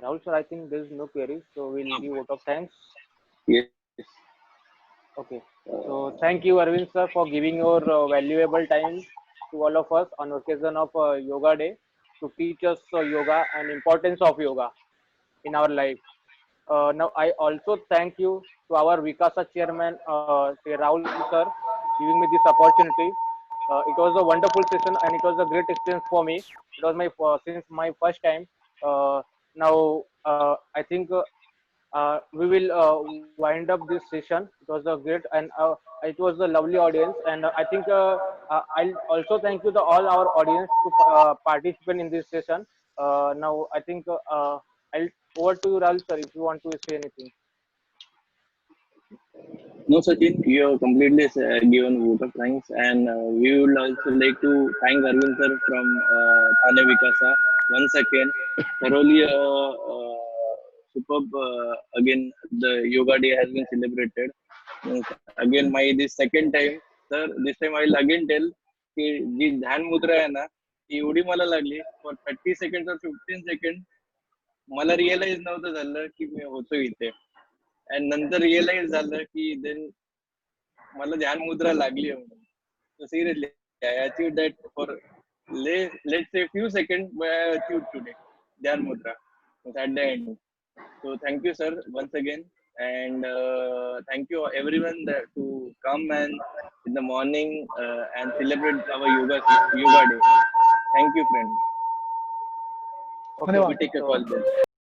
[SPEAKER 1] Rahul sir, I think there is no queries, so we'll give vote of thanks.
[SPEAKER 2] Yes.
[SPEAKER 1] Okay. So thank you, Arvind sir, for giving your valuable time to all of us on occasion of Yoga Day to teach us yoga and importance of yoga in our life. Now I also thank you to our Vikasa chairman, Sri Rahul sir, giving me this opportunity. It was a wonderful session and it was a great experience for me. It was my since my first time. Now I think we will wind up this session. It was a great and it was a lovely audience, and I think I'll also thank you to all our audience to participate in this session. Now I think I'll over to you, Rahul sir, if you want to say anything.
[SPEAKER 2] No, Sachin, you have completely given vote of thanks, and we would also like to thank Arvind sir from Thane Vikasa once again. Thoroughly superb. Again, the Yoga Day has been celebrated. Again, my this second time, sir. This time I'll again tell की जी ध्यान मुद्रा आहे ना ती एवढी मला लागली for 30 second और 15 सेकंड मला रिअलाइज नव्हतं झालं की मी होतो इथे. आणि नंतर रिअलाइज झालं की देन मला ध्यान मुद्रा लागली आहे म्हणून. So seriously, I achieved that for let's say few seconds, but I achieved today Dhyan Mudra at the end. So thank you, sir, once again, and thank you everyone that to come and in the morning and celebrate our yoga day. Thank you, friend.
[SPEAKER 1] Okay,
[SPEAKER 3] धन्यवाद।
[SPEAKER 2] We take a call then.